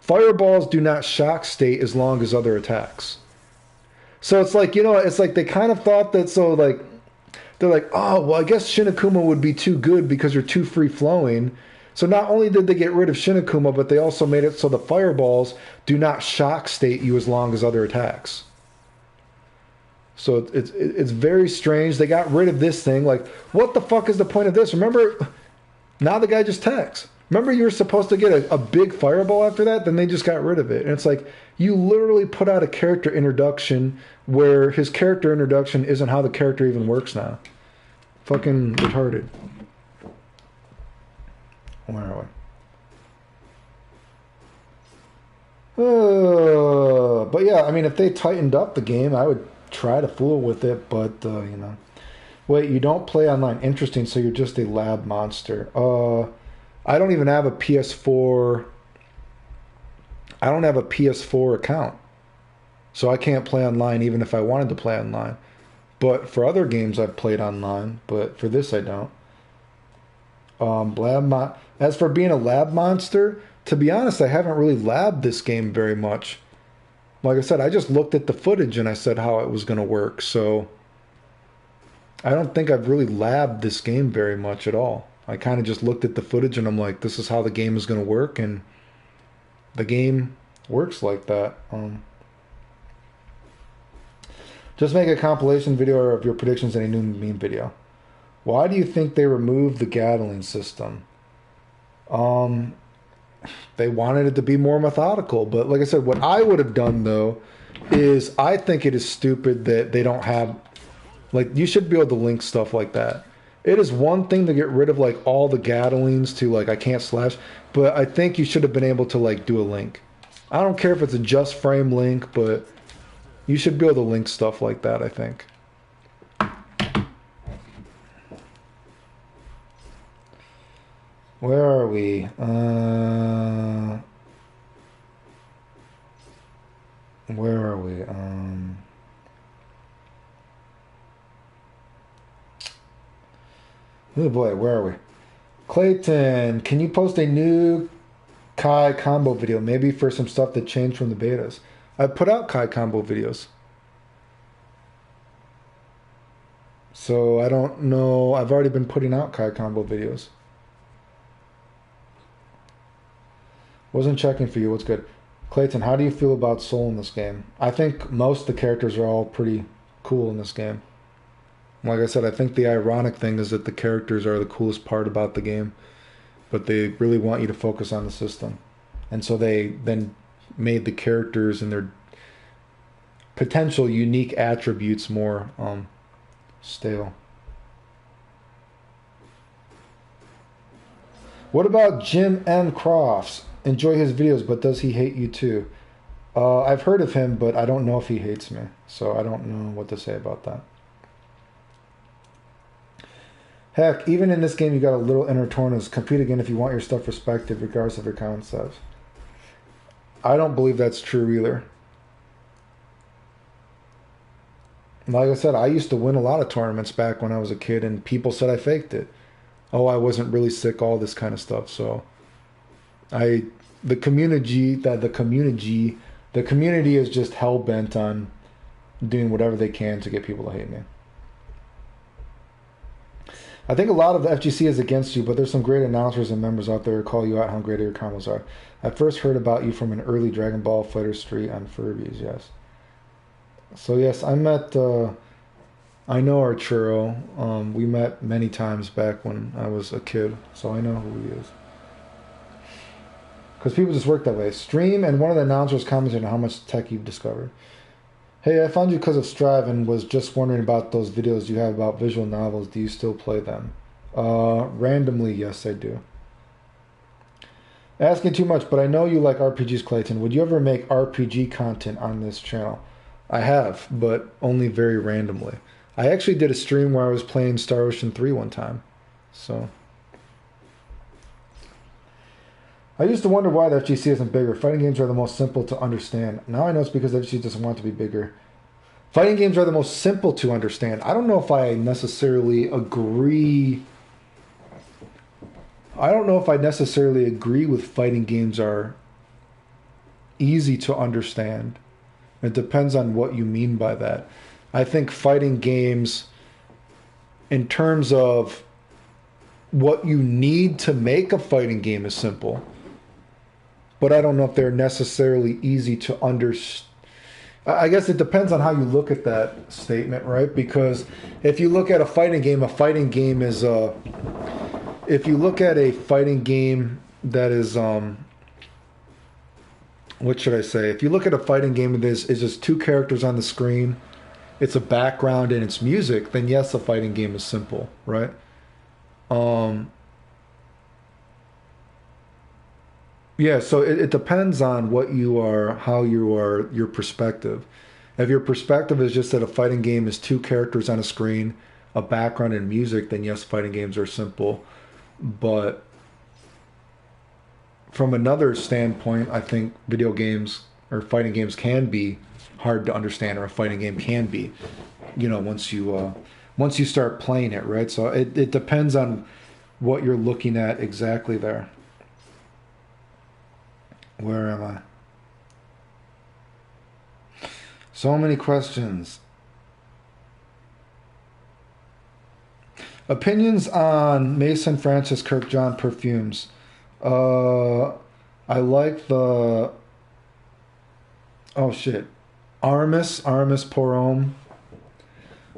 Speaker 1: Fireballs do not shock state as long as other attacks. So it's like, you know, it's like they kind of thought that, so like, they're like, oh, well, I guess Shinakuma would be too good because you're too free flowing. So not only did they get rid of Shinakuma, but they also made it so the fireballs do not shock state you as long as other attacks. So it's very strange. They got rid of this thing. Like, what the fuck is the point of this? Remember, now the guy just attacks. Remember you were supposed to get a big fireball after that? Then they just got rid of it. And it's like, you literally put out a character introduction where his character introduction isn't how the character even works now. Fucking retarded. Where are we? But yeah, I mean, if they tightened up the game, I would try to fool with it, but, you know. Wait, you don't play online. Interesting, so you're just a lab monster. I don't even have a PS4. I don't have a PS4 account. So I can't play online even if I wanted to play online. But for other games I've played online, but for this I don't. As for being a lab monster, to be honest, I haven't really labbed this game very much. Like I said, I just looked at the footage and I said how it was going to work. So I don't think I've really labbed this game very much at all. I kind of just looked at the footage and I'm like, this is how the game is going to work, and the game works like that. Just make a compilation video of your predictions in a new meme video. Why do you think they removed the Gatling system? They wanted it to be more methodical, but like I said, what I would have done though is I think it is stupid that they don't have, like, you should be able to link stuff like that. It is one thing to get rid of like all the Gatlings to like I can't slash, but I think you should have been able to like do a link. I don't care if it's a just frame link, but you should be able to link stuff like that, I think. Where are we? Where are we? Oh boy, where are we? Clayton, can you post a new Kai combo video? Maybe for some stuff that changed from the betas. I put out Kai combo videos. So I don't know. I've already been putting out Kai combo videos. Wasn't checking for you. What's good? Clayton, how do you feel about Soul in this game? I think most of the characters are all pretty cool in this game. Like I said, I think the ironic thing is that the characters are the coolest part about the game, but they really want you to focus on the system. And so they then made the characters and their potential unique attributes more stale. What about Jim M. Crofts? Enjoy his videos, but does he hate you too? I've heard of him, but I don't know if he hates me, so I don't know what to say about that. Heck, even in this game, you got a little inner tortoise. Compete again if you want your stuff respected, regardless of your concepts. I don't believe that's true either. Like I said, I used to win a lot of tournaments back when I was a kid, and people said I faked it. Oh, I wasn't really sick, all this kind of stuff. So, the community is just hell bent on doing whatever they can to get people to hate me. I think a lot of the FGC is against you, but there's some great announcers and members out there who call you out how great your combos are. I first heard about you from an early Dragon Ball Fighter Street on Furbies, yes. So yes, I met, I know Arturo. We met many times back when I was a kid, so I know who he is. Because people just work that way. Stream, and one of the announcers commented on how much tech you've discovered. Hey, I found you because of Strive and was just wondering about those videos you have about visual novels. Do you still play them? Randomly, yes, I do. Asking too much, but I know you like RPGs, Clayton. Would you ever make RPG content on this channel? I have, but only very randomly. I actually did a stream where I was playing Star Ocean 3 one time. So I used to wonder why the FGC isn't bigger. Fighting games are the most simple to understand. Now I know it's because the FGC doesn't want to be bigger. Fighting games are the most simple to understand. I don't know if I necessarily agree. I don't know if I necessarily agree with fighting games are easy to understand. It depends on what you mean by that. I think fighting games, in terms of what you need to make a fighting game, is simple. But I don't know if they're necessarily easy to understand. I guess it depends on how you look at that statement, right? Because if you look at a fighting game is if you look at a fighting game that is what should I say? If you look at a fighting game that is just two characters on the screen, it's a background and it's music, then yes, a fighting game is simple, right? Yeah, so it depends on what you are, how you are, your perspective. If your perspective is just that a fighting game is two characters on a screen, a background, and music, then yes, fighting games are simple. But from another standpoint, I think video games or fighting games can be hard to understand, or a fighting game can be, once you start playing it, right? So it depends on what you're looking at exactly there. Where am I? So many questions. Opinions on Mason Francis Kirkjohn perfumes. I like the... Oh shit. Aramis Pour Homme.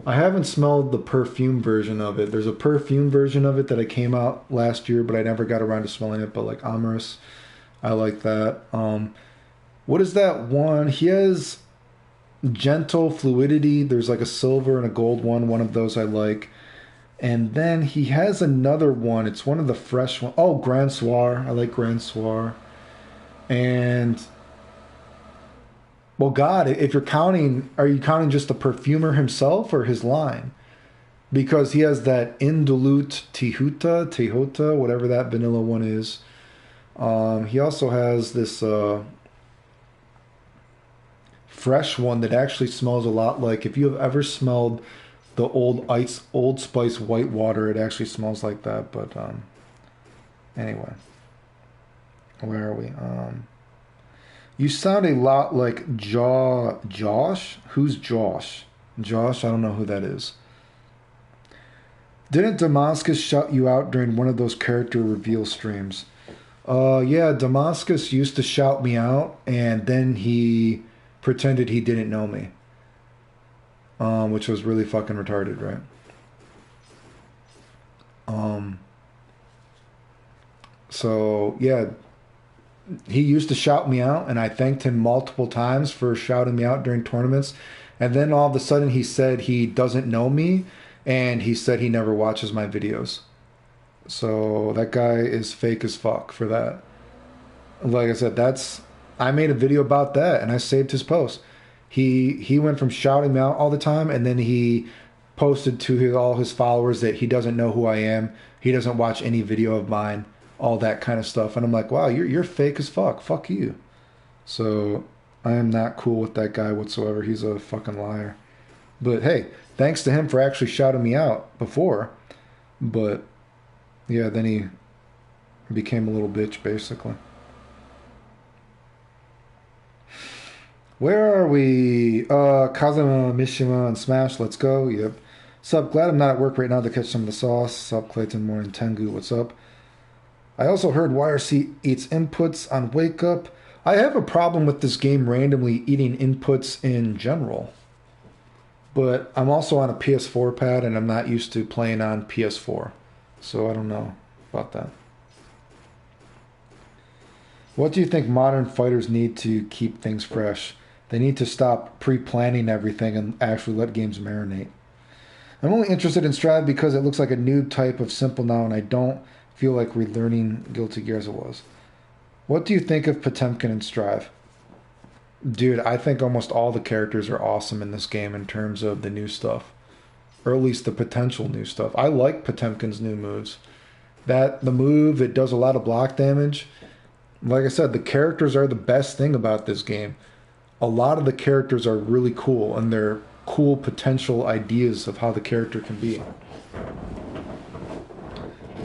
Speaker 1: I haven't smelled the perfume version of it. There's a perfume version of it that I came out last year, but I never got around to smelling it. But like Amaris, I like that. What is that one? He has gentle fluidity. There's like a silver and a gold one. One of those I like. And then he has another one. It's one of the fresh ones. Oh, Grand Soir. I like Grand Soir. And, well, God, if you're counting, are you counting just the perfumer himself or his line? Because he has that Indolute Tehuta, whatever that vanilla one is. He also has this fresh one that actually smells a lot like, if you have ever smelled the Old Spice white water, it actually smells like that. But anyway, where are we? You sound a lot like Josh. Who's Josh? Josh, I don't know who that is. Didn't Damascus shout you out during one of those character reveal streams? Yeah, Damascus used to shout me out, and then he pretended he didn't know me. Which was really fucking retarded, right? So, yeah, he used to shout me out, and I thanked him multiple times for shouting me out during tournaments. And then all of a sudden he said he doesn't know me, and he said he never watches my videos. So that guy is fake as fuck for that. Like I said, I made a video about that, and I saved his post. He went from shouting me out all the time, and then he posted to all his followers that he doesn't know who I am. He doesn't watch any video of mine, all that kind of stuff. And I'm like, wow, you're fake as fuck. Fuck you. So I am not cool with that guy whatsoever. He's a fucking liar. But hey, thanks to him for actually shouting me out before. But yeah, then he became a little bitch, basically. Where are we? Kazuma, Mishima, and Smash. Let's go. Yep. Sup, glad I'm not at work right now to catch some of the sauce. Sup, Clayton, Morning, Tengu. What's up? I also heard YRC eats inputs on Wake Up. I have a problem with this game randomly eating inputs in general. But I'm also on a PS4 pad, and I'm not used to playing on PS4. So I don't know about that. What do you think modern fighters need to keep things fresh? They need to stop pre-planning everything and actually let games marinate. I'm only interested in Strive because it looks like a new type of simple now, and I don't feel like relearning Guilty Gear as it was. What do you think of Potemkin and Strive? Dude, I think almost all the characters are awesome in this game in terms of the new stuff. Or at least the potential new stuff. I like Potemkin's new moves. The move, it does a lot of block damage. Like I said, the characters are the best thing about this game. A lot of the characters are really cool, and they're cool potential ideas of how the character can be.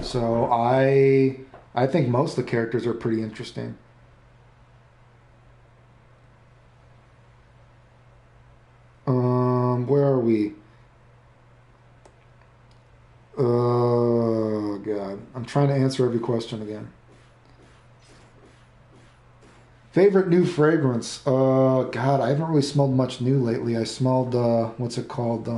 Speaker 1: So I think most of the characters are pretty interesting. Where are we? Oh God, I'm trying to answer every question again. Favorite new fragrance? God, I haven't really smelled much new lately. I smelled what's it called?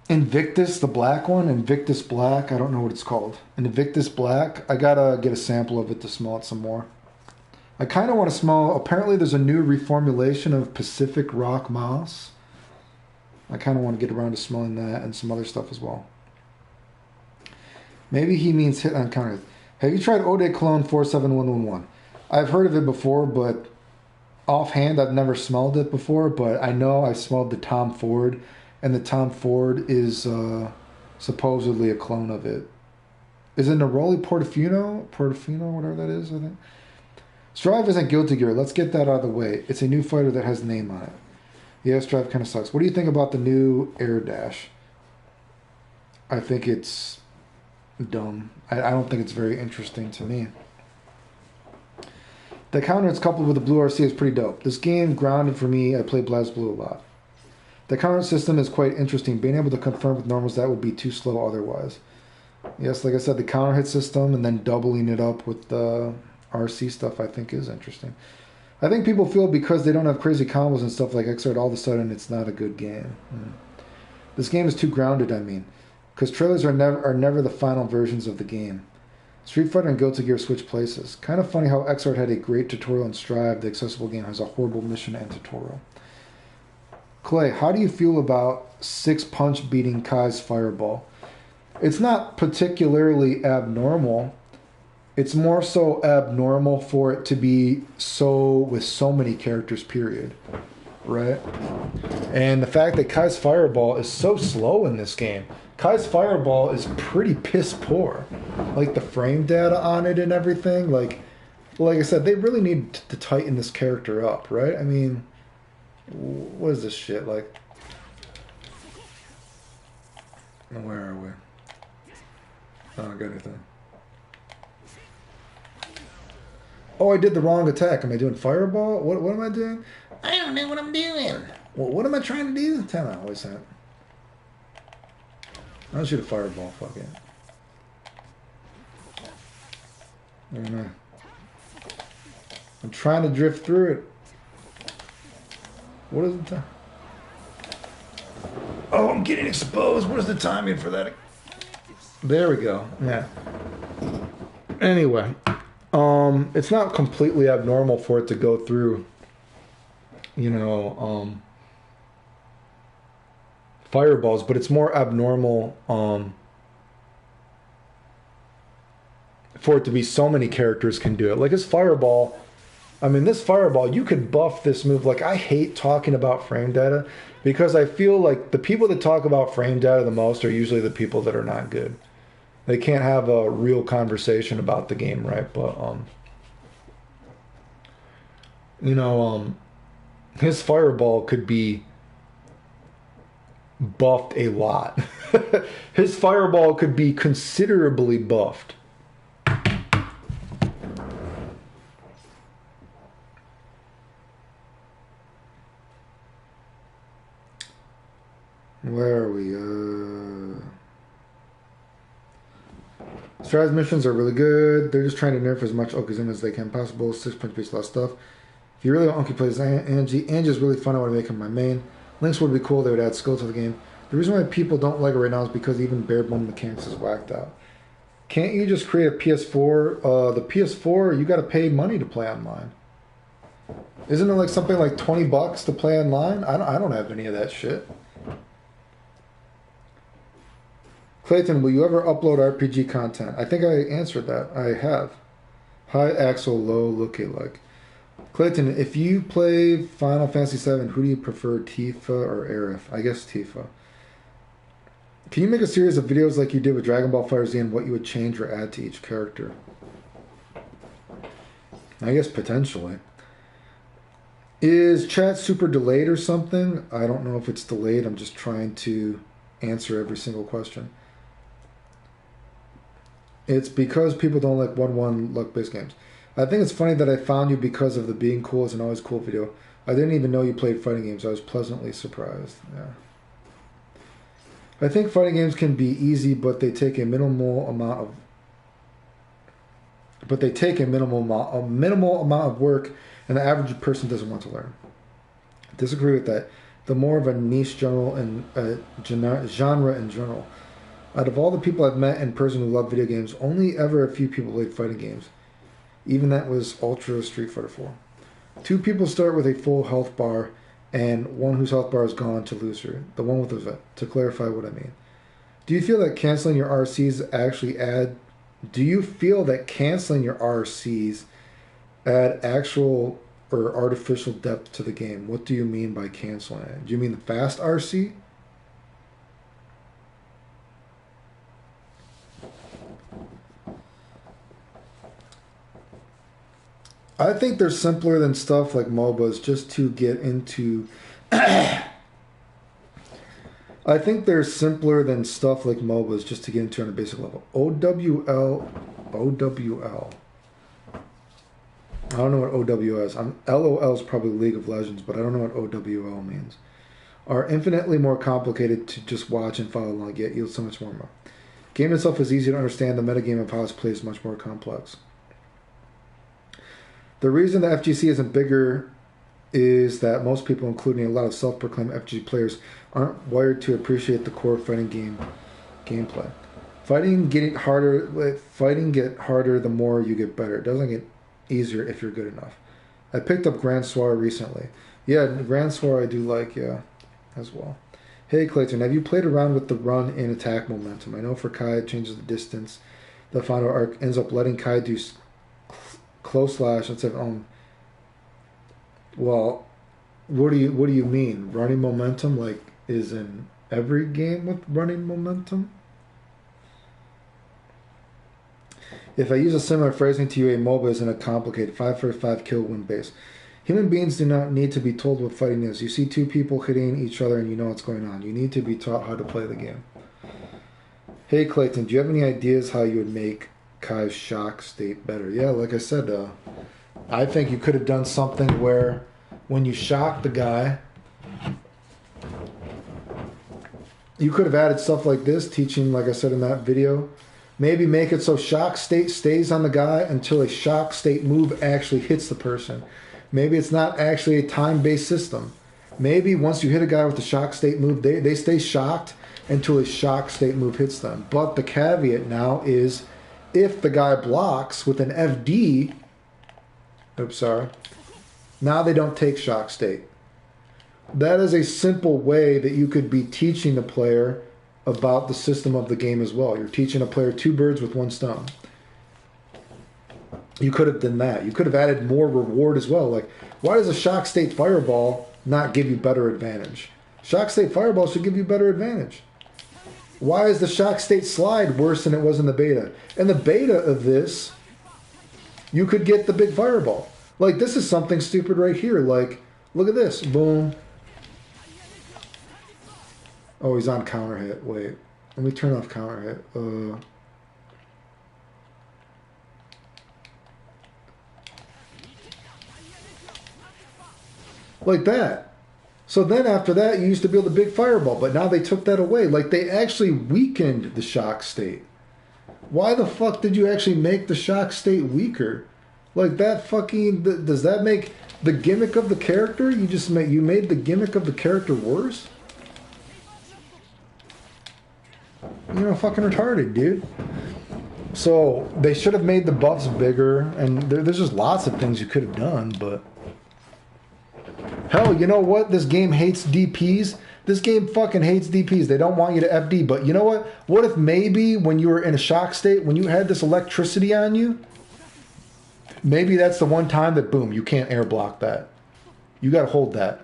Speaker 1: Invictus, the black one, Invictus Black. I don't know what it's called. Invictus Black. I gotta get a sample of it to smell it some more. I kind of want to smell. Apparently, there's a new reformulation of Pacific Rock Moss. I kind of want to get around to smelling that and some other stuff as well. Maybe he means hit on counter. Have you tried Eau de Cologne 47111? I've heard of it before, but offhand, I've never smelled it before. But I know I smelled the Tom Ford, and the Tom Ford is supposedly a clone of it. Is it Neroli Portofino? Portofino, whatever that is, I think. Strive isn't Guilty Gear. Let's get that out of the way. It's a new fighter that has a name on it. Yeah, Strive kind of sucks. What do you think about the new Air Dash? I think it's dumb. I don't think it's very interesting to me. The counter it's coupled with the Blue RC is pretty dope. This game grounded for me. I play BlazBlue a lot. The counter system is quite interesting. Being able to confirm with normals that would be too slow otherwise. Yes, like I said, the counter hit system and then doubling it up with the RC stuff I think is interesting. I think people feel because they don't have crazy combos and stuff like Xrd, all of a sudden it's not a good game. This game is too grounded, I mean. Because trailers are never the final versions of the game. Street Fighter and Guilty Gear switch places. Kind of funny how Xrd had a great tutorial and Strive, the accessible game, has a horrible mission and tutorial. Clay, how do you feel about 6-punch beating Kai's Fireball? It's not particularly abnormal. It's more so abnormal for it to be so with so many characters, period. Right? And the fact that Kai's Fireball is so slow in this game. Kai's Fireball is pretty piss poor. Like the frame data on it and everything. Like I said, they really need to tighten this character up, right? I mean, what is this shit? Like, where are we? Oh, I got anything. Oh, I did the wrong attack. Am I doing Fireball? What am I doing? I don't know what I'm doing. Well, what am I trying to do? Tell me, what's that? I'll shoot a Fireball. Fuck it. I don't know. I'm trying to drift through it. What is the time? Oh, I'm getting exposed. What is the timing for that? There we go. Yeah. Anyway. It's not completely abnormal for it to go through, fireballs, but it's more abnormal, for it to be so many characters can do it. Like this Fireball, this Fireball, you could buff this move. Like, I hate talking about frame data because I feel like the people that talk about frame data the most are usually the people that are not good. They can't have a real conversation about the game, right? But, his Fireball could be buffed a lot. His Fireball could be considerably buffed. Where are we? Stride's missions are really good. They're just trying to nerf as much Okazuna as they can possible. 6-punch based less stuff. If you really want Oki plays Angie is really fun. I want to make him my main. Links would be cool. They would add skill to the game. The reason why people don't like it right now is because even bare bone mechanics is whacked out. Can't you just create a PS4? The PS4, you got to pay money to play online. Isn't it like something like $20 to play online? I don't have any of that shit. Clayton, will you ever upload RPG content? I think I answered that. I have. High Axel, low looky like. Clayton, if you play Final Fantasy VII, who do you prefer, Tifa or Aerith? I guess Tifa. Can you make a series of videos like you did with Dragon Ball FighterZ and what you would change or add to each character? I guess potentially. Is chat super delayed or something? I don't know if it's delayed. I'm just trying to answer every single question. It's because people don't like 1-1 luck-based games. I think it's funny that I found you because of the being cool is an always cool video. I didn't even know you played fighting games. I was pleasantly surprised. Yeah. I think fighting games can be easy, but they take a minimal amount of work, and the average person doesn't want to learn. I disagree with that. The more of a niche genre in general. Out of all the people I've met in person who love video games, only ever a few people played fighting games. Even that was Ultra Street Fighter 4. 2 people start with a full health bar, and one whose health bar is gone to loser. The one with the vet. To clarify what I mean. Do you feel that canceling your RCs actually add... Do you feel that canceling your RCs add actual or artificial depth to the game? What do you mean by canceling it? Do you mean the fast RC? I think they're simpler than stuff like MOBAs just to get into... I think they're simpler than stuff like MOBAs just to get into on a basic level. OWL. I don't know what OWL is. LOL is probably League of Legends, but I don't know what OWL means. Are infinitely more complicated to just watch and follow along, yet yield so much more. Game itself is easy to understand. The metagame of how it's played is much more complex. The reason the FGC isn't bigger is that most people, including a lot of self-proclaimed FGC players, aren't wired to appreciate the core fighting game gameplay. Fighting get harder the more you get better. It doesn't get easier if you're good enough. I picked up Grand Soir recently. Yeah, Grand Soir I do like, yeah, as well. Hey Clayton, have you played around with the run in attack momentum? I know for Kai it changes the distance. The final arc ends up letting Kai do close slash instead of well, what do you mean? Running momentum like is in every game with running momentum? If I use a similar phrasing to you, a MOBA isn't a complicated 5-for-5 kill win base. Human beings do not need to be told what fighting is. You see 2 people hitting each other and you know what's going on. You need to be taught how to play the game. Hey Clayton, do you have any ideas how you would make Kai's shock state better? Yeah, like I said, I think you could have done something where when you shock the guy, you could have added stuff like this, teaching, like I said in that video. Maybe make it so shock state stays on the guy until a shock state move actually hits the person. Maybe it's not actually a time-based system. Maybe once you hit a guy with the shock state move, they stay shocked until a shock state move hits them. But the caveat now is if the guy blocks with an FD, now they don't take shock state. That is a simple way that you could be teaching the player about the system of the game as well. You're teaching a player 2 birds with 1 stone. You could have done that. You could have added more reward as well. Like, why does a shock state fireball not give you better advantage? Shock state fireball should give you better advantage. Why is the shock state slide worse than it was in the beta? In the beta of this, you could get the big fireball. Like, this is something stupid right here. Like, look at this. Boom. Oh, he's on counter hit. Wait. Let me turn off counter hit. Like that. So then after that, you used to be able to big fireball, but now they took that away. Like, they actually weakened the shock state. Why the fuck did you actually make the shock state weaker? Like, that fucking... Does that make the gimmick of the character? You made the gimmick of the character worse? Fucking retarded, dude. So, they should have made the buffs bigger, and there's just lots of things you could have done, but... Hell, you know what? This game hates DPs. This game fucking hates DPs. They don't want you to FD, but you know what? What if maybe when you were in a shock state, when you had this electricity on you, maybe that's the one time that, boom, you can't air block that. You gotta hold that.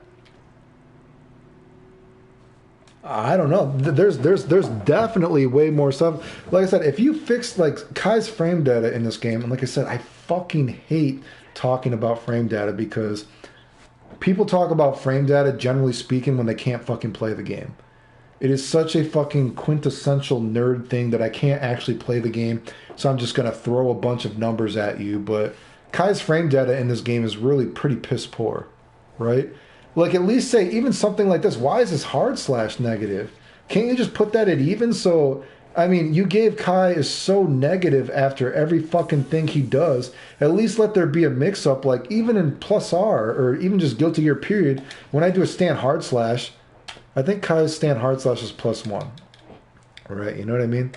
Speaker 1: I don't know. There's definitely way more stuff. Like I said, if you fixed like Kai's frame data in this game, and like I said, I fucking hate talking about frame data because People talk about frame data, generally speaking, when they can't fucking play the game. It is such a fucking quintessential nerd thing that I can't actually play the game, so I'm just going to throw a bunch of numbers at you. But Kai's frame data in this game is really pretty piss poor, right? Like, at least say even something like this. Why is this hard slash negative? Can't you just put that at even? So, I mean, you gave Kai is so negative after every fucking thing he does. At least let there be a mix-up, like even in plus R, or even just Guilty Gear period, when I do a stand hard slash, I think Kai's stand hard slash is +1. Right, you know what I mean?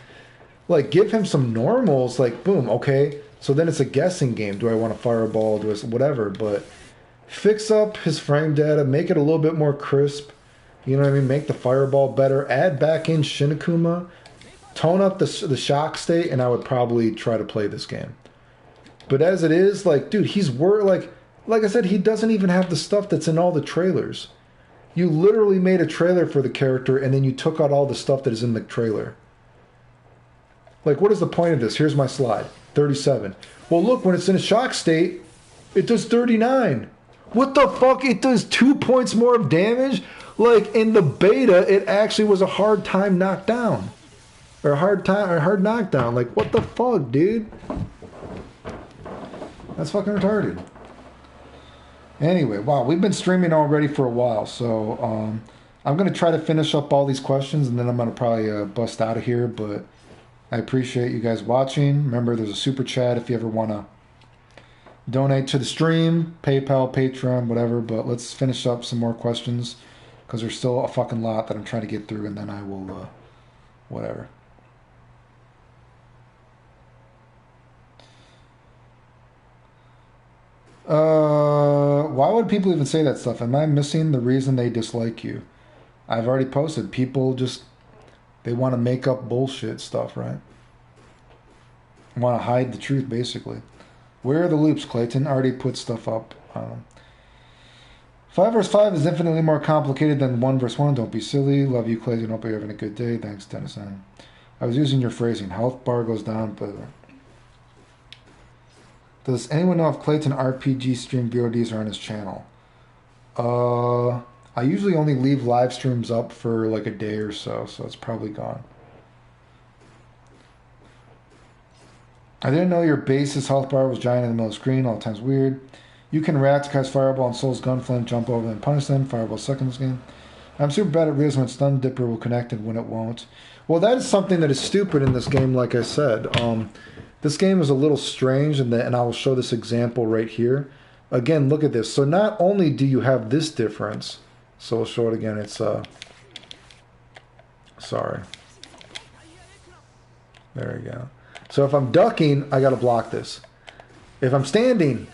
Speaker 1: Like, give him some normals, like, boom, okay. So then it's a guessing game. Do I want a fireball? Do I whatever? But fix up his frame data, make it a little bit more crisp. You know what I mean? Make the fireball better. Add back in Shinakuma. Tone up the shock state, and I would probably try to play this game. But as it is, like, dude, like I said, he doesn't even have the stuff that's in all the trailers. You literally made a trailer for the character, and then you took out all the stuff that is in the trailer. Like, what is the point of this? Here's my slide. 37. Well, look, when it's in a shock state, it does 39. What the fuck? It does 2 points more of damage? Like, in the beta, it actually was a hard time knockdown. Or a hard knockdown. Like, what the fuck, dude? That's fucking retarded. Anyway, wow, we've been streaming already for a while, so I'm going to try to finish up all these questions, and then I'm going to probably bust out of here, but I appreciate you guys watching. Remember, there's a super chat if you ever want to donate to the stream, PayPal, Patreon, whatever, but let's finish up some more questions, because there's still a fucking lot that I'm trying to get through, and then I will, whatever. Why would people even say that stuff? Am I missing the reason they dislike you? I've already posted. People just, they want to make up bullshit stuff, right? Want to hide the truth, basically. Where are the loops, Clayton? Already put stuff up. 5 vs 5 is infinitely more complicated than 1 vs 1. Don't be silly. Love you, Clayton. Hope you're having a good day. Thanks, Dennison. I was using your phrasing. Health bar goes down, but... Does anyone know if Clayton RPG stream VODs are on his channel? I usually only leave live streams up for like a day or so it's probably gone. I didn't know your base's health bar was giant in the middle of the screen. All the times weird. You can react to Kai's fireball and Soul's gunflame, jump over them, punish them. Fireball second this game. I'm super bad at realism when Stun Dipper will connect and when it won't. Well, that is something that is stupid in this game, like I said. This game is a little strange, and I will show this example right here. Again, look at this. So not only do you have this difference, so I'll show it again. It's, sorry. There we go. So if I'm ducking, I got to block this. If I'm standing,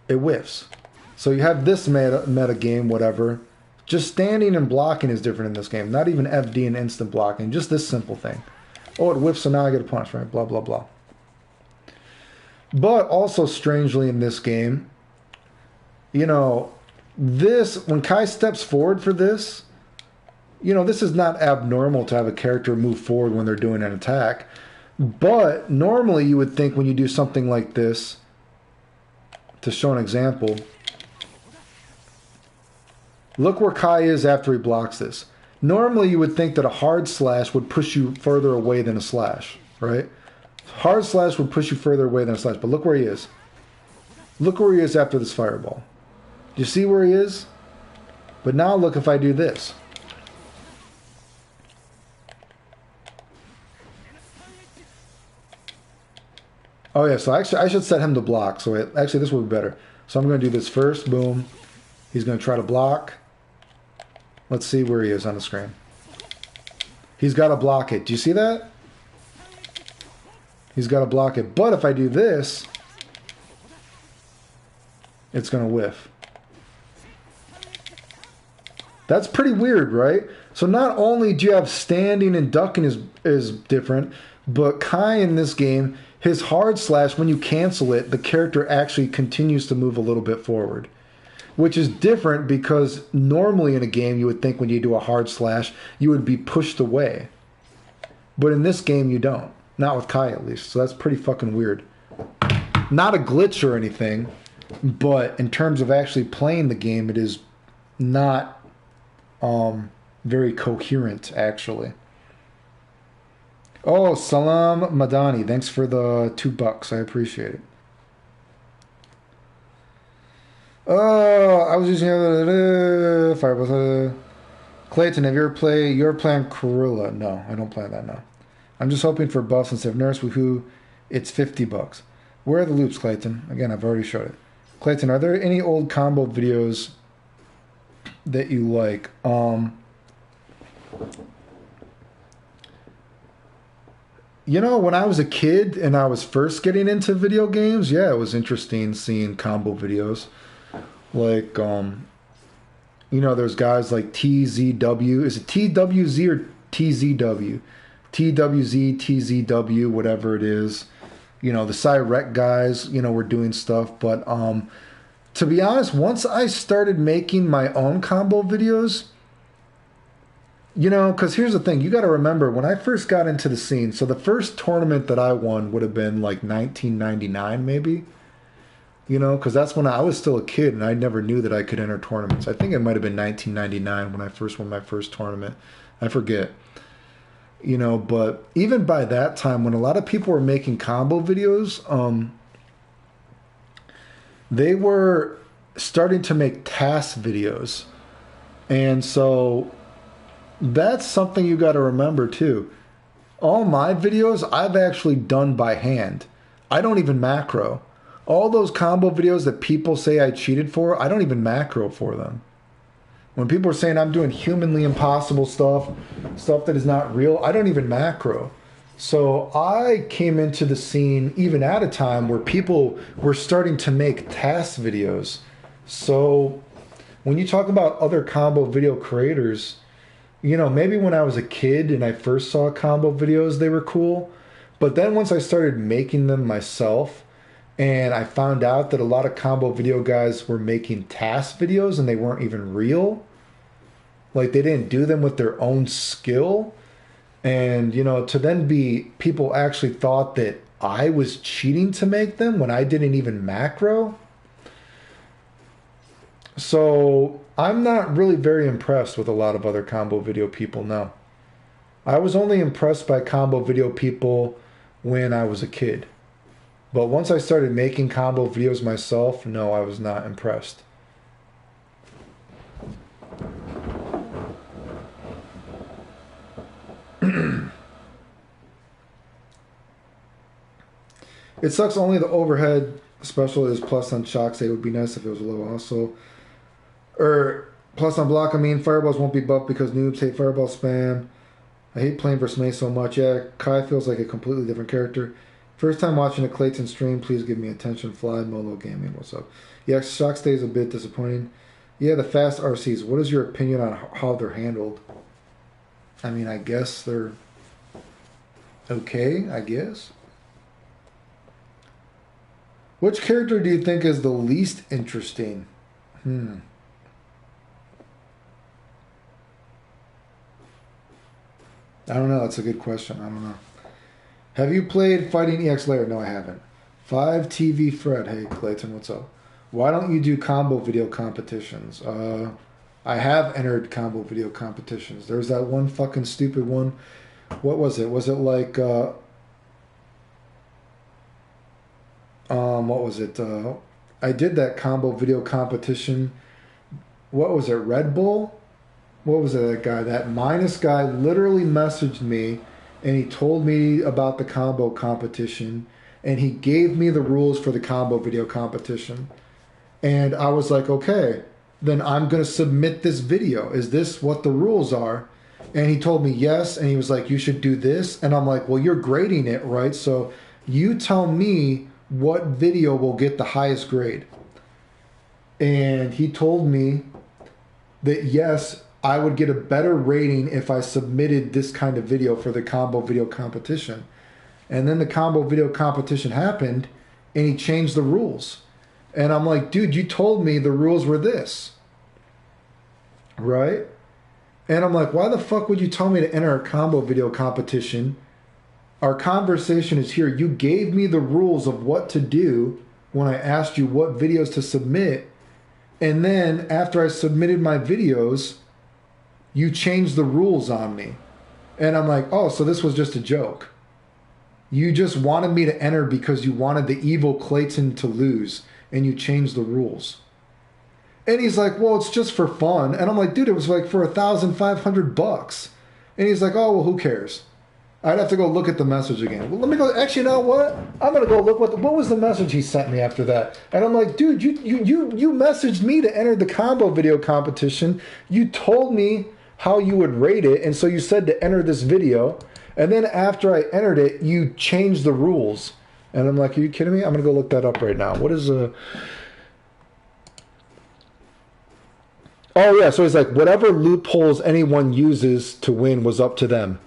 Speaker 1: it whiffs. So you have this meta game, whatever. Just standing and blocking is different in this game. Not even FD and instant blocking. Just this simple thing. Oh, it whiffs, so now I get a punch, right? Blah, blah, blah. But also, strangely, in this game, you know, this, when Kai steps forward for this, you know, this is not abnormal to have a character move forward when they're doing an attack. But normally you would think when you do something like this, to show an example, look where Kai is after he blocks this. Normally you would think that a hard slash would push you further away than a slash, right? Hard slash would push you further away than a slash, but look where he is. Look where he is after this fireball. Do you see where he is? But now look if I do this. Oh yeah, so actually I should set him to block. So actually this would be better. So I'm going to do this first, boom. He's going to try to block. Let's see where he is on the screen. He's got to block it. Do you see that? He's got to block it. But if I do this, it's going to whiff. That's pretty weird, right? So not only do you have standing and ducking is different, but Kai in this game, his hard slash, when you cancel it, the character actually continues to move a little bit forward. Which is different because normally in a game you would think when you do a hard slash, you would be pushed away. But in this game you don't. Not with Kai at least. So that's pretty fucking weird. Not a glitch or anything. But in terms of actually playing the game, it is not very coherent, actually. Oh, Salam Madani, thanks for the $2. I appreciate it. Oh, I was using Fireball. Clayton, have you ever playing Corolla? No, I don't play that now. I'm just hoping for buffs instead of nurse. Woohoo! It's $50. Where are the loops, Clayton? Again, I've already showed it. Clayton, are there any old combo videos that you like? You know, when I was a kid and I was first getting into video games, yeah, it was interesting seeing combo videos. Like, you know, there's guys like TZW. Is it TWZ or TZW? TWZ, TZW, whatever it is. You know, the Cyrec guys, you know, were doing stuff. But to be honest, once I started making my own combo videos, you know, because here's the thing. You got to remember, when I first got into the scene, so the first tournament that I won would have been like 1999 maybe. You know, because that's when I was still a kid and I never knew that I could enter tournaments. I think it might have been 1999 when I first won my first tournament. I forget. You know, but even by that time, when a lot of people were making combo videos, they were starting to make task videos. And so that's something you got to remember too. All my videos I've actually done by hand. I don't even macro. All those combo videos that people say I cheated for, I don't even macro for them. When people are saying I'm doing humanly impossible stuff that is not real, I don't even macro. So I came into the scene even at a time where people were starting to make task videos. So when you talk about other combo video creators, you know, maybe when I was a kid and I first saw combo videos, they were cool. But then once I started making them myself, and I found out that a lot of combo video guys were making task videos and they weren't even real. Like, they didn't do them with their own skill. And, you know, to then be, people actually thought that I was cheating to make them when I didn't even macro. So I'm not really very impressed with a lot of other combo video people now. I was only impressed by combo video people when I was a kid. But once I started making combo videos myself, no, I was not impressed. It sucks only the overhead special is plus on shock state. It would be nice if it was low also. Or plus on block, I mean, fireballs won't be buffed because noobs hate fireball spam. I hate playing versus May so much. Yeah, Kai feels like a completely different character. First time watching a Clayton stream, please give me attention. Fly, Molo Gaming, what's up? Yeah, shock state is a bit disappointing. Yeah, the fast RCs, what is your opinion on how they're handled? I mean, I guess they're okay, I guess. Which character do you think is the least interesting? I don't know. That's a good question. I don't know. Have you played Fighting EX Layer? No, I haven't. 5TV Fred. Hey, Clayton, what's up? Why don't you do combo video competitions? I have entered combo video competitions. There's that one fucking stupid one. What was it? Was it like... what was it? I did that combo video competition. What was it? Red Bull? What was it? That guy, that minus guy literally messaged me and he told me about the combo competition and he gave me the rules for the combo video competition. And I was like, okay, then I'm going to submit this video. Is this what the rules are? And he told me yes. And he was like, you should do this. And I'm like, well, you're grading it, right? So you tell me what video will get the highest grade. And he told me that yes, I would get a better rating if I submitted this kind of video for the combo video competition. And then the combo video competition happened and he changed the rules. And I'm like, dude, you told me the rules were this. Right? And I'm like, why the fuck would you tell me to enter a combo video competition? Our conversation is here. You gave me the rules of what to do, when I asked you what videos to submit. And then after I submitted my videos, you changed the rules on me. And I'm like, oh, so this was just a joke. You just wanted me to enter because you wanted the evil Clayton to lose, and you changed the rules. And he's like, well, it's just for fun. And I'm like, dude, it was like for $1,500. And he's like, oh, well, who cares? I'd have to go look at the message again. Well, let me go. Actually, you know what? I'm gonna go look what was the message he sent me after that. And I'm like, dude, you messaged me to enter the combo video competition. You told me how you would rate it, and so you said to enter this video. And then after I entered it, you changed the rules. And I'm like, are you kidding me? I'm gonna go look that up right now. What is a? Oh yeah, so he's like, whatever loopholes anyone uses to win was up to them.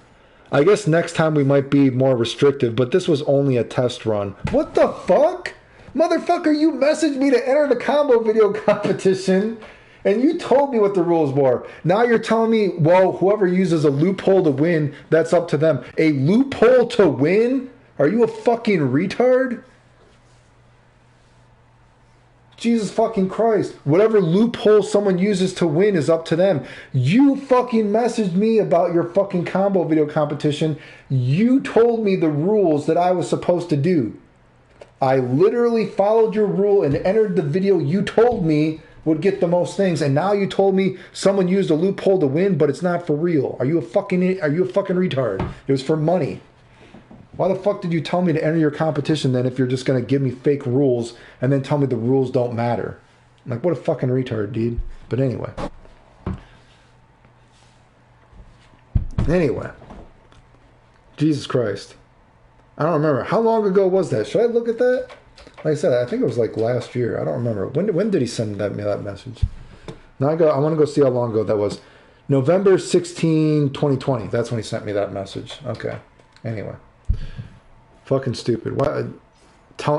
Speaker 1: I guess next time we might be more restrictive, but this was only a test run. What the fuck? Motherfucker, you messaged me to enter the combo video competition, and you told me what the rules were. Now you're telling me, well, whoever uses a loophole to win, that's up to them. A loophole to win? Are you a fucking retard? Jesus fucking Christ. Whatever loophole someone uses to win is up to them. You fucking messaged me about your fucking combo video competition. You told me the rules that I was supposed to do. I literally followed your rule and entered the video you told me would get the most things. And now you told me someone used a loophole to win, but it's not for real. Are you a fucking retard? It was for money. Why the fuck did you tell me to enter your competition then if you're just going to give me fake rules and then tell me the rules don't matter? I'm like, what a fucking retard, dude. But anyway. Jesus Christ. I don't remember. How long ago was that? Should I look at that? Like I said, I think it was like last year. I don't remember. When did he send me that message? Now I want to go see how long ago that was. November 16, 2020. That's when he sent me that message. Okay. Anyway. Fucking stupid. Why?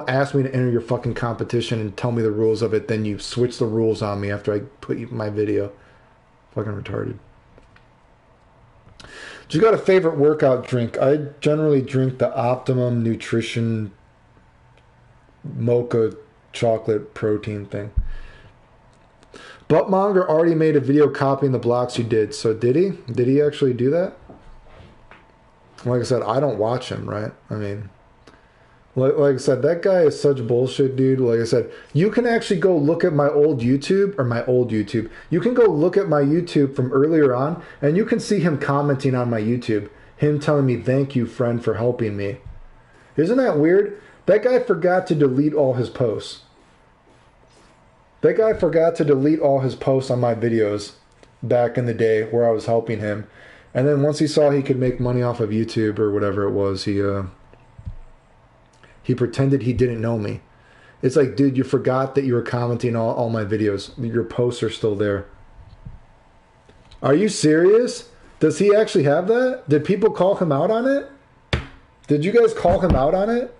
Speaker 1: Ask me to enter your fucking competition and tell me the rules of it, then you switch the rules on me after I put my video. Fucking retarded. Do you got a favorite workout drink? I generally drink the Optimum Nutrition Mocha chocolate protein thing. Buttmonger already made a video copying the blocks you did. So did he? Did he actually do that? Like I said, I don't watch him, right? I mean, like I said, that guy is such bullshit, dude. Like I said, you can actually go look at my old YouTube, You can go look at my YouTube from earlier on, and you can see him commenting on my YouTube. Him telling me, thank you, friend, for helping me. Isn't that weird? That guy forgot to delete all his posts. That guy forgot to delete all his posts on my videos back in the day where I was helping him. And then once he saw he could make money off of YouTube or whatever it was, he pretended he didn't know me. It's like, dude, you forgot that you were commenting all my videos. Your posts are still there. Are you serious? Does he actually have that? Did people call him out on it? Did you guys call him out on it?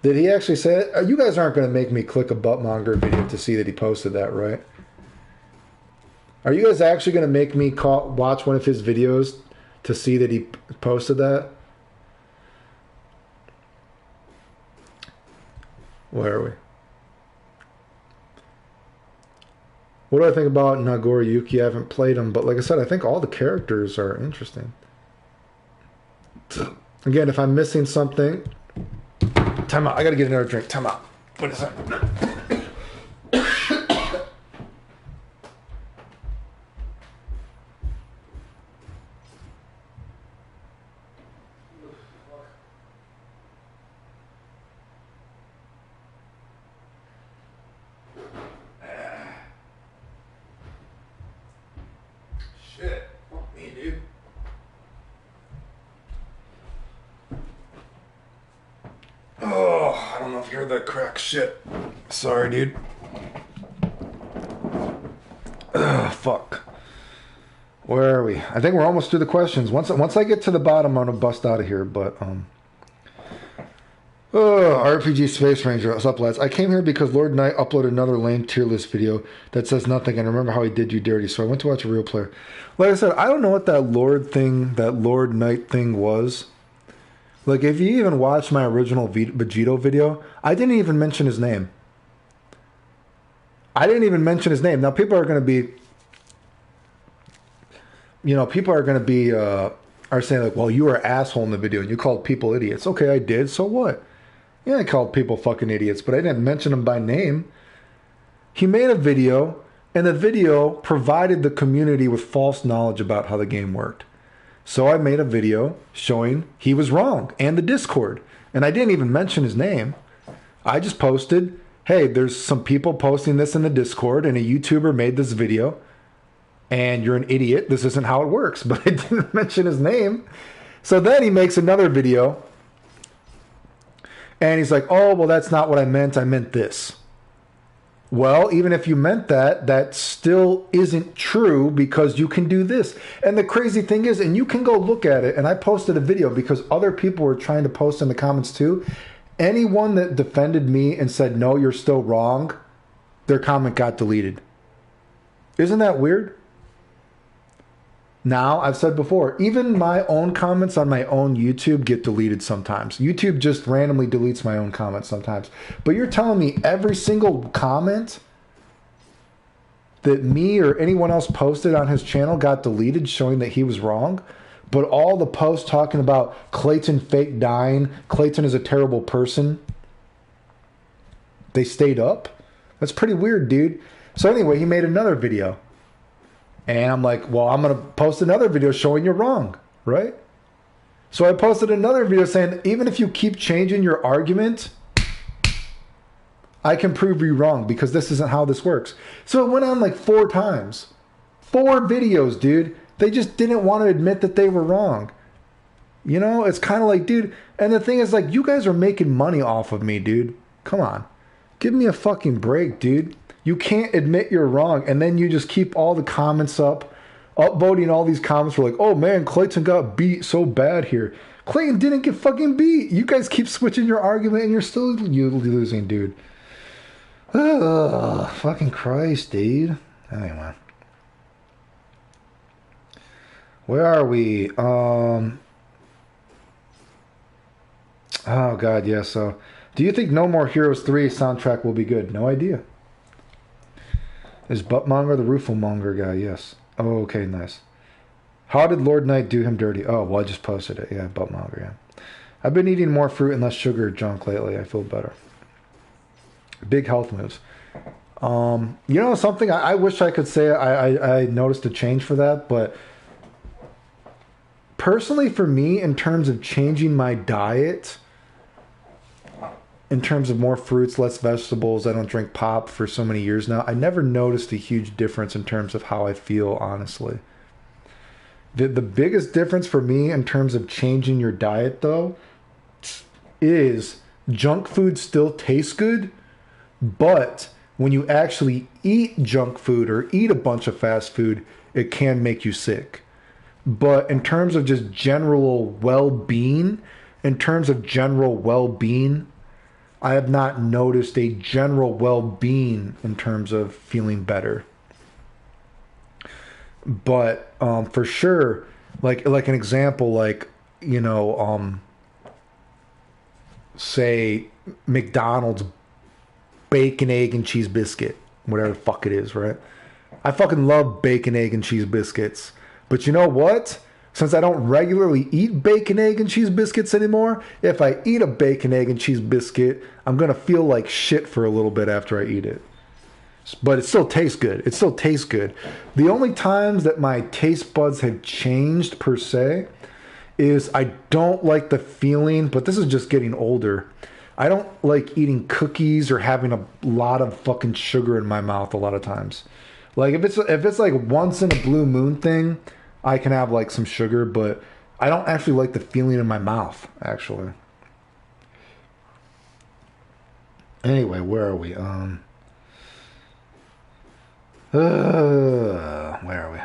Speaker 1: Did he actually say it? You guys aren't going to make me click a Buttmonger video to see that he posted that, right? Are you guys actually going to make me watch one of his videos to see that he posted that? Where are we? What do I think about Nagoriyuki? I haven't played him, but like I said, I think all the characters are interesting. Again, if I'm missing something... Time out. I got to get another drink. Time out. What is that? Shit. Fuck me, dude. Oh, I don't know if you heard that crack. Shit. Sorry, dude. Ugh, fuck. Where are we? I think we're almost through the questions. Once I get to the bottom, I'm gonna bust out of here. But RPG Space Ranger. What's up, lads? I came here because Lord Knight uploaded another lame tier list video that says nothing, and remember how he did you dirty. So I went to watch a real player. Like I said, I don't know what that Lord Knight thing was. Like, if you even watch my original Vegito video, I didn't even mention his name. I didn't even mention his name. Now, people are going to be, are saying like, well, you were an asshole in the video and you called people idiots. Okay, I did. So what? Yeah, I called people fucking idiots, but I didn't mention them by name. He made a video, and the video provided the community with false knowledge about how the game worked. So I made a video showing he was wrong, and the Discord. And I didn't even mention his name. I just posted, hey, there's some people posting this in the Discord, and a YouTuber made this video, and you're an idiot. This isn't how it works. But I didn't mention his name. So then he makes another video, and he's like, oh, well, that's not what I meant. I meant this. Well, even if you meant that, that still isn't true because you can do this. And the crazy thing is, and you can go look at it, and I posted a video because other people were trying to post in the comments too. Anyone that defended me and said, no, you're still wrong, their comment got deleted. Isn't that weird? Now, I've said before, even my own comments on my own YouTube get deleted sometimes. YouTube just randomly deletes my own comments sometimes. But you're telling me every single comment that me or anyone else posted on his channel got deleted showing that he was wrong? But all the posts talking about Clayton fake dying, Clayton is a terrible person, they stayed up? That's pretty weird, dude. So anyway, he made another video. And I'm like, well, I'm going to post another video showing you're wrong, right? So I posted another video saying, even if you keep changing your argument, I can prove you wrong because this isn't how this works. So it went on like 4 times. 4 videos, dude. They just didn't want to admit that they were wrong. You know, it's kind of like, dude, and the thing is like, you guys are making money off of me, dude. Come on. Give me a fucking break, dude. You can't admit you're wrong, and then you just keep all the comments upvoting all these comments for like, oh man, Clayton got beat so bad here. Clayton didn't get fucking beat. You guys keep switching your argument, and you're still losing, dude. Ugh, fucking Christ, dude. Anyway. Where are we? Oh god, yeah, so do you think No More Heroes 3 soundtrack will be good? No idea. Is Buttmonger the Rooflemonger guy? Yes. Oh, okay, nice. How did Lord Knight do him dirty? Oh, well, I just posted it. Yeah, Buttmonger, yeah. I've been eating more fruit and less sugar junk lately. I feel better. Big health moves. You know something? I wish I could say I noticed a change for that, but personally for me, in terms of changing my diet, in terms of more fruits, less vegetables, I don't drink pop for so many years now, I never noticed a huge difference in terms of how I feel, honestly. The biggest difference for me in terms of changing your diet, though, is junk food still tastes good, but when you actually eat junk food or eat a bunch of fast food, it can make you sick. But in terms of just general well-being, I have not noticed a general well-being in terms of feeling better. But for sure, like an example, like, you know, say McDonald's bacon, egg, and cheese biscuit, whatever the fuck it is, right? I fucking love bacon, egg, and cheese biscuits. But you know what? Since I don't regularly eat bacon, egg, and cheese biscuits anymore, if I eat a bacon, egg, and cheese biscuit, I'm going to feel like shit for a little bit after I eat it. But it still tastes good. It still tastes good. The only times that my taste buds have changed, per se, is I don't like the feeling, but this is just getting older. I don't like eating cookies or having a lot of fucking sugar in my mouth a lot of times. Like, if it's like once in a blue moon thing, I can have like some sugar, but I don't actually like the feeling in my mouth, actually. Anyway, where are we? Where are we?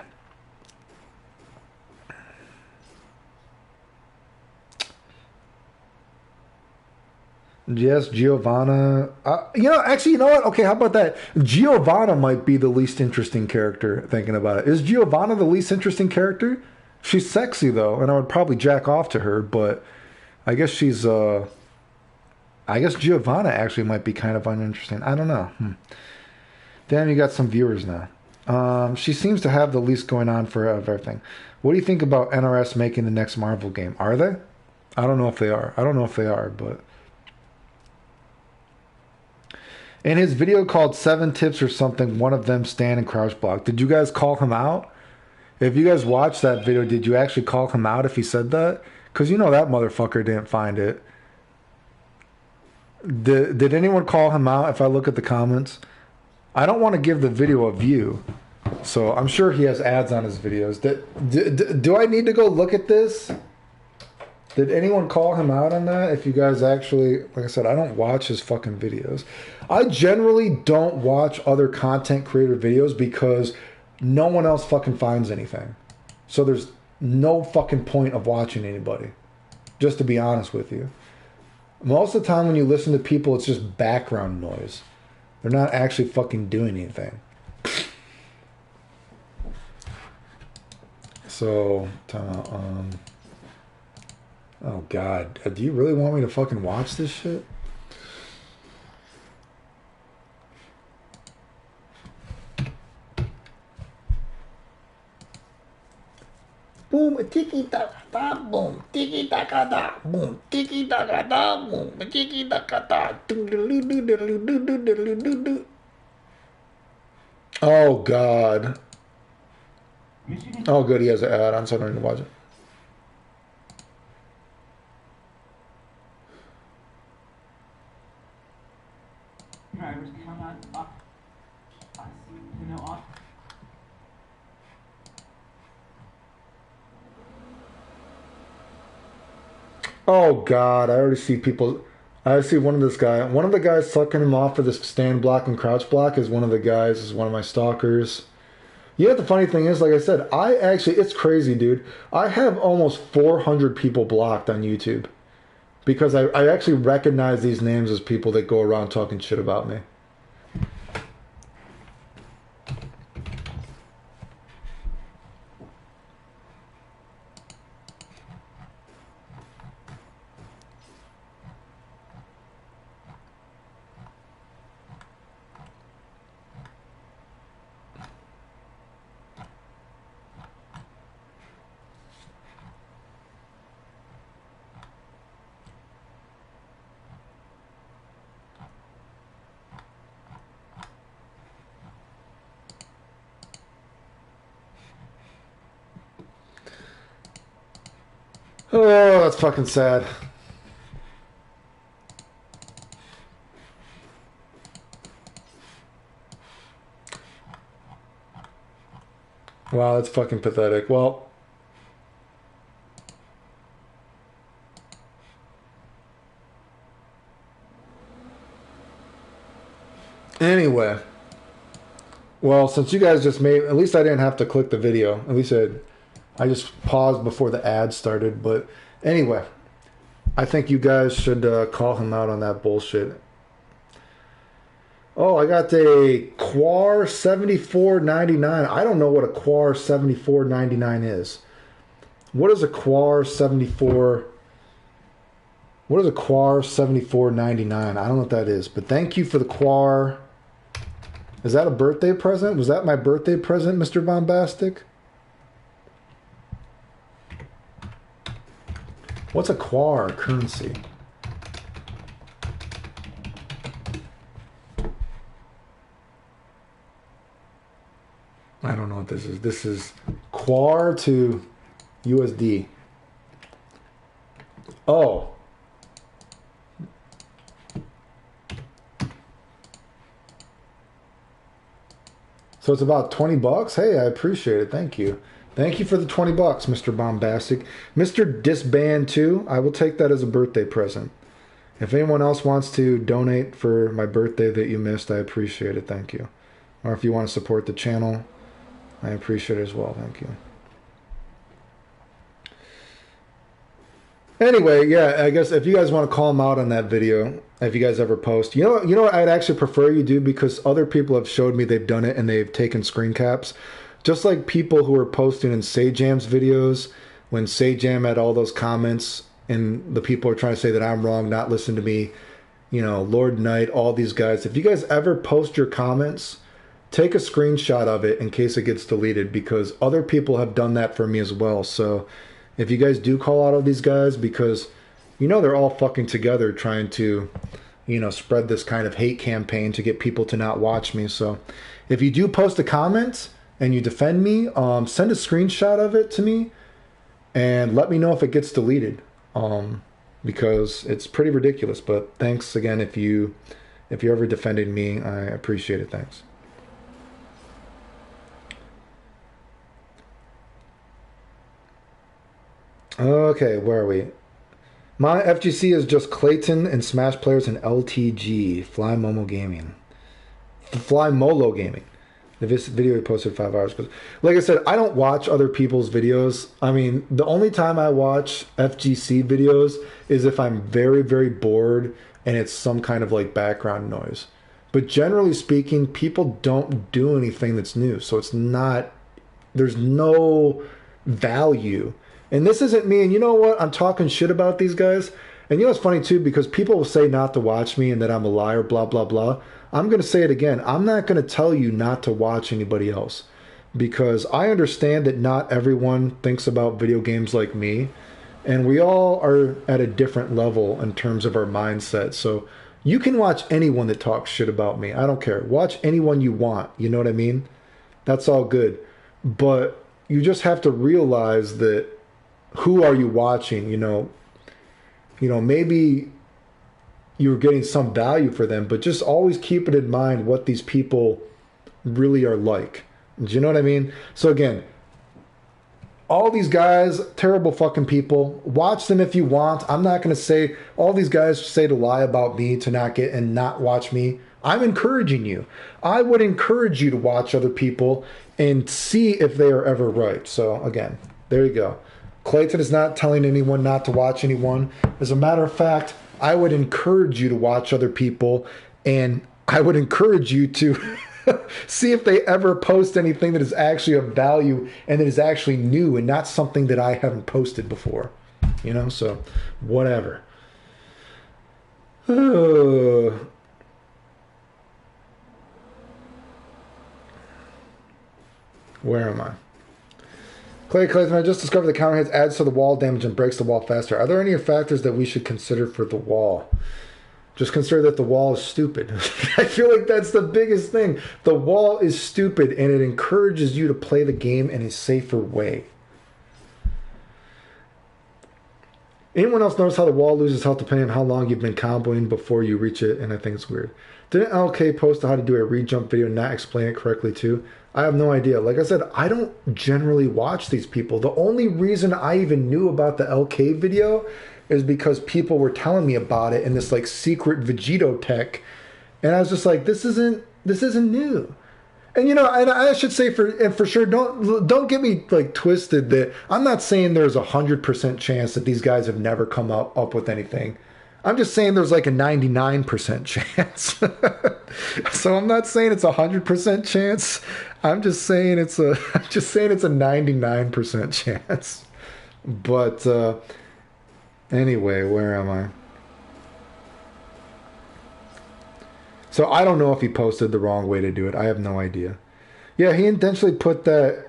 Speaker 1: Yes, Giovanna. You know what? Okay, how about that? Giovanna might be the least interesting character, thinking about it. Is Giovanna the least interesting character? She's sexy, though, and I would probably jack off to her, but I guess she's I guess Giovanna actually might be kind of uninteresting. I don't know. Damn, you got some viewers now. She seems to have the least going on for everything. What do you think about NRS making the next Marvel game? Are they? I don't know if they are. I don't know if they are, but in his video called 7 Tips or something, one of them stand and crouch block. Did you guys call him out? If you guys watched that video, did you actually call him out if he said that? Because you know that motherfucker didn't find it. Did anyone call him out if I look at the comments? I don't want to give the video a view. So I'm sure he has ads on his videos. Do I need to go look at this? Did anyone call him out on that? If you guys actually, like I said, I don't watch his fucking videos. I generally don't watch other content creator videos because no one else fucking finds anything. So there's no fucking point of watching anybody. Just to be honest with you. Most of the time when you listen to people, it's just background noise. They're not actually fucking doing anything. So, oh God, do you really want me to fucking watch this shit? Boom, tiki taka da, boom, tiki taka da, boom, tiki taka da, boom, tiki taka da. Oh God. Oh good, he has an ad on, so I don't need to watch it. Oh God, I already see people. I see one of this guy. One of the guys sucking him off for this stand block and crouch block is one of the guys, is one of my stalkers. You know what the funny thing is? Like I said, it's crazy, dude. I have almost 400 people blocked on YouTube because I actually recognize these names as people that go around talking shit about me. Oh, that's fucking sad. Wow, that's fucking pathetic. Well, anyway. Well, since you guys just made, at least I didn't have to click the video. At least I just paused before the ad started. But anyway, I think you guys should call him out on that bullshit. Oh, I got a Quar 74.99. I don't know what a Quar 74.99 is. What is a Quar 74? What is a Quar 74.99? I don't know what that is. But thank you for the Quar. Is that a birthday present? Was that my birthday present, Mr. Bombastic? What's a Quar currency? I don't know what this is. This is Quar to USD. Oh. So it's about 20 bucks? Hey, I appreciate it. Thank you. Thank you for the 20 bucks, Mr. Bombastic. Mr. Disband 2, I will take that as a birthday present. If anyone else wants to donate for my birthday that you missed, I appreciate it. Thank you. Or if you want to support the channel, I appreciate it as well. Thank you. Anyway, yeah, I guess if you guys want to call him out on that video, if you guys ever post, you know what I'd actually prefer you do, because other people have showed me they've done it and they've taken screen caps. Just like people who are posting in Sajam's videos, when Sajam had all those comments and the people are trying to say that I'm wrong, not listen to me, you know, Lord Knight, all these guys. If you guys ever post your comments, take a screenshot of it in case it gets deleted, because other people have done that for me as well. So if you guys do call out all these guys, because you know they're all fucking together trying to, you know, spread this kind of hate campaign to get people to not watch me. So if you do post a comment and you defend me, send a screenshot of it to me and let me know if it gets deleted, because it's pretty ridiculous. But thanks again if you're ever defending me. I appreciate it. Thanks. Okay, where are we? My FGC is just Clayton and Smash players and LTG. Fly Momo Gaming. Fly Molo Gaming. This video we posted 5 hours ago. Like I said, I don't watch other people's videos. I mean, the only time I watch FGC videos is if I'm very, very bored and it's some kind of like background noise. But generally speaking, people don't do anything that's new. So it's not, there's no value. And this isn't me. And you know what? I'm talking shit about these guys. And you know what's funny too? Because people will say not to watch me and that I'm a liar, blah, blah, blah. I'm going to say it again. I'm not going to tell you not to watch anybody else, because I understand that not everyone thinks about video games like me, and we all are at a different level in terms of our mindset. So you can watch anyone that talks shit about me. I don't care. Watch anyone you want. You know what I mean? That's all good. But you just have to realize that who are you watching? You know, maybe you're getting some value for them, but just always keep it in mind what these people really are like. Do you know what I mean? So again, all these guys, terrible fucking people. Watch them if you want. I'm not going to say all these guys say to lie about me to not get and not watch me. I'm encouraging you. I would encourage you to watch other people and see if they are ever right. So again, there you go. Clayton is not telling anyone not to watch anyone. As a matter of fact, I would encourage you to watch other people, and I would encourage you to see if they ever post anything that is actually of value and that is actually new and not something that I haven't posted before. You know, so whatever. Where am I? Clayton, I just discovered the counter hits adds to the wall damage and breaks the wall faster. Are there any factors that we should consider for the wall? Just consider that the wall is stupid. I feel like that's the biggest thing. The wall is stupid, and it encourages you to play the game in a safer way. Anyone else notice how the wall loses health depending on how long you've been comboing before you reach it? And I think it's weird. Didn't LK post how to do a re-jump video and not explain it correctly too? I have no idea. Like I said, I don't generally watch these people. The only reason I even knew about the LK video is because people were telling me about it in this like secret Vegito tech. And I was just like, this isn't new. And you know, and I should say for sure, don't get me like twisted that I'm not saying there's 100% chance that these guys have never come up with anything. I'm just saying there's like a 99% chance. So I'm not saying it's 100% chance. I'm just saying it's a 99% chance. But anyway, where am I? So I don't know if he posted the wrong way to do it. I have no idea. Yeah, he intentionally put that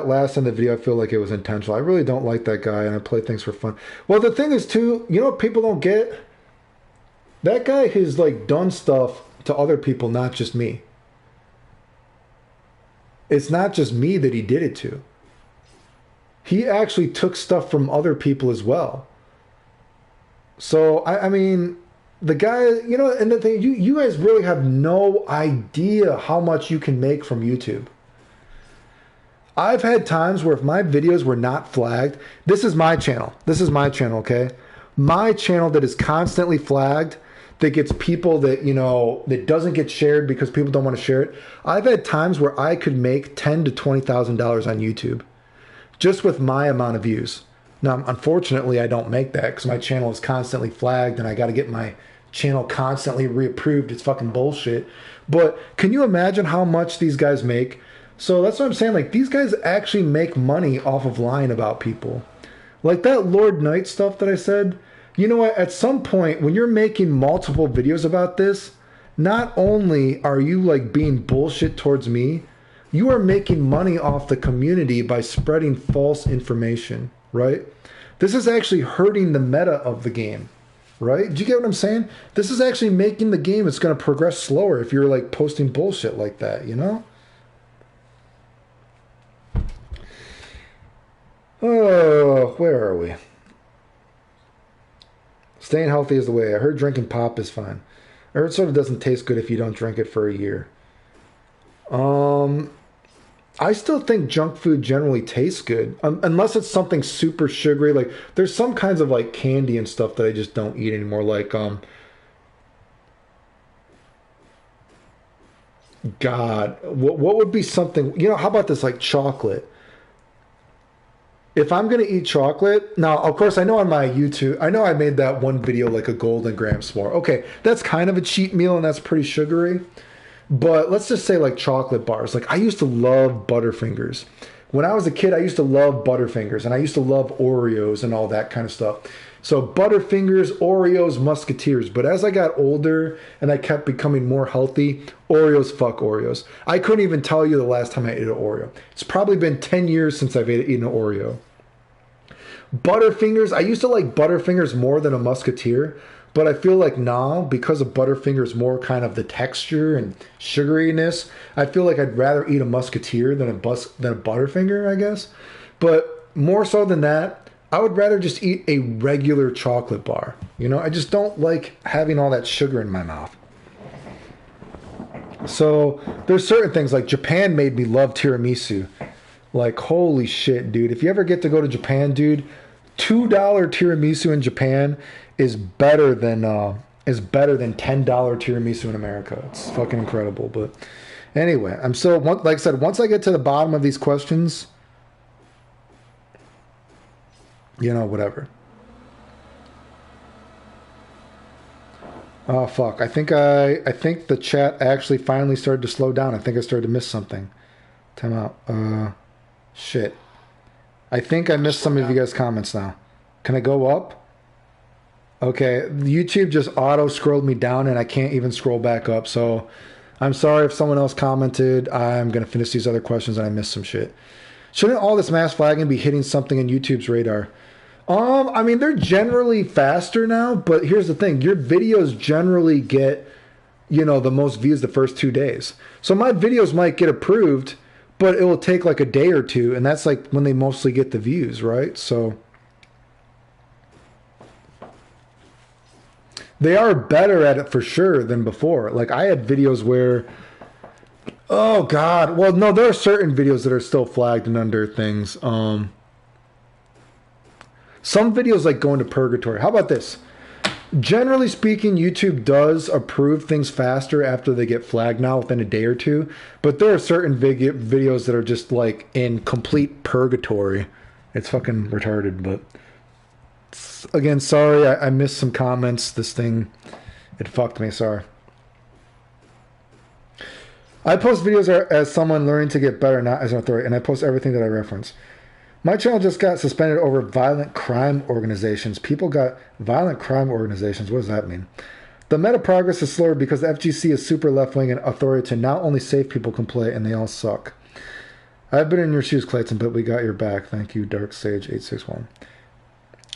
Speaker 1: last in the video. I feel like it was intentional. I really don't like that guy, and I play things for fun. Well, the thing is too, you know what people don't get? That guy has like done stuff to other people, not just me. It's not just me that he did it to. He actually took stuff from other people as well. So I mean, the guy, you know, and the thing, you guys really have no idea how much you can make from YouTube. I've had times where if my videos were not flagged, this is my channel, okay? My channel that is constantly flagged, that gets people that, you know, that doesn't get shared because people don't want to share it. I've had times where I could make $10,000 to $20,000 on YouTube just with my amount of views. Now, unfortunately, I don't make that because my channel is constantly flagged and I got to get my channel constantly reapproved. It's fucking bullshit. But can you imagine how much these guys make? So that's what I'm saying. Like, these guys actually make money off of lying about people. Like that Lord Knight stuff that I said, you know what? At some point, when you're making multiple videos about this, not only are you like being bullshit towards me, you are making money off the community by spreading false information, right? This is actually hurting the meta of the game, right? Do you get what I'm saying? This is actually making the game, it's going to progress slower if you're like posting bullshit like that, you know? Oh, where are we? Staying healthy is the way. I heard drinking pop is fine. I heard soda doesn't taste good if you don't drink it for a year. I still think junk food generally tastes good, unless it's something super sugary. Like there's some kinds of like candy and stuff that I just don't eat anymore. Like God, what would be something? You know, how about this? Like chocolate. If I'm going to eat chocolate, now, of course, I know on my YouTube, I know I made that one video like a golden graham s'more. Okay, that's kind of a cheat meal and that's pretty sugary. But let's just say like chocolate bars. Like I used to love Butterfingers. When I was a kid, I used to love Butterfingers and I used to love Oreos and all that kind of stuff. So Butterfingers, Oreos, Musketeers. But as I got older and I kept becoming more healthy, Oreos, fuck Oreos. I couldn't even tell you the last time I ate an Oreo. It's probably been 10 years since I've eaten an Oreo. Butterfingers, I used to like Butterfingers more than a Musketeer. But I feel like now, because of Butterfingers more kind of the texture and sugariness, I feel like I'd rather eat a Musketeer than a Butterfinger, I guess. But more so than that, I would rather just eat a regular chocolate bar. You know, I just don't like having all that sugar in my mouth. So there's certain things like Japan made me love tiramisu. Like, holy shit, dude. If you ever get to go to Japan, dude, $2 tiramisu in Japan is better than $10 tiramisu in America. It's fucking incredible. But anyway, I'm still, like I said, once I get to the bottom of these questions, you know, whatever. Oh fuck! I think the chat actually finally started to slow down. I think I started to miss something. Time out. Shit. I think I missed some of you guys' comments now. Can I go up? Okay, YouTube just auto-scrolled me down and I can't even scroll back up. So I'm sorry if someone else commented. I'm going to finish these other questions and I missed some shit. Shouldn't all this mass flagging be hitting something in YouTube's radar? I mean, they're generally faster now, but here's the thing. Your videos generally get, you know, the most views the first 2 days. So my videos might get approved, but it will take like a day or two, and that's like when they mostly get the views, right? So they are better at it for sure than before. Like I had videos where, oh God, well, no, there are certain videos that are still flagged and under things. Some videos like going to purgatory. How about this? Generally speaking, YouTube does approve things faster after they get flagged now within a day or two. But there are certain videos that are just like in complete purgatory. It's fucking retarded. But again, sorry, I missed some comments. This thing, it fucked me. Sorry. I post videos as someone learning to get better, not as an authority. And I post everything that I reference. My channel just got suspended over violent crime organizations. People got violent crime organizations. What does that mean? The meta progress is slower because the FGC is super left-wing and authority to not only safe people can play and they all suck. I've been in your shoes, Clayton, but we got your back. Thank you, Dark Sage 861.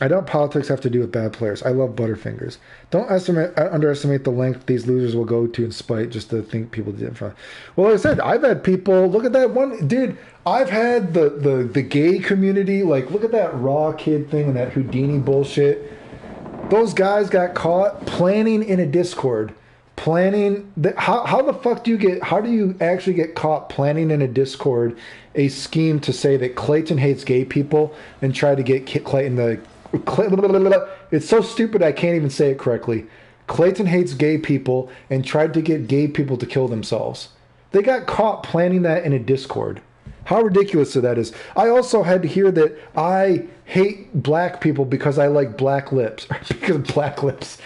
Speaker 1: I doubt politics have to do with bad players. I love Butterfingers. Don't underestimate the length these losers will go to in spite just to think people did fun. Well, like I said, I've had people, look at that one, dude, I've had the gay community, like, look at that Raw Kid thing and that Houdini bullshit. Those guys got caught planning in a Discord. How the fuck do you actually get caught planning in a Discord a scheme to say that Clayton hates gay people and try to get Clayton the... It's so stupid I can't even say it correctly. Clayton hates gay people and tried to get gay people to kill themselves. They got caught planning that in a Discord. How ridiculous that is. I also had to hear that I hate black people because I like black lips. Because of black lips.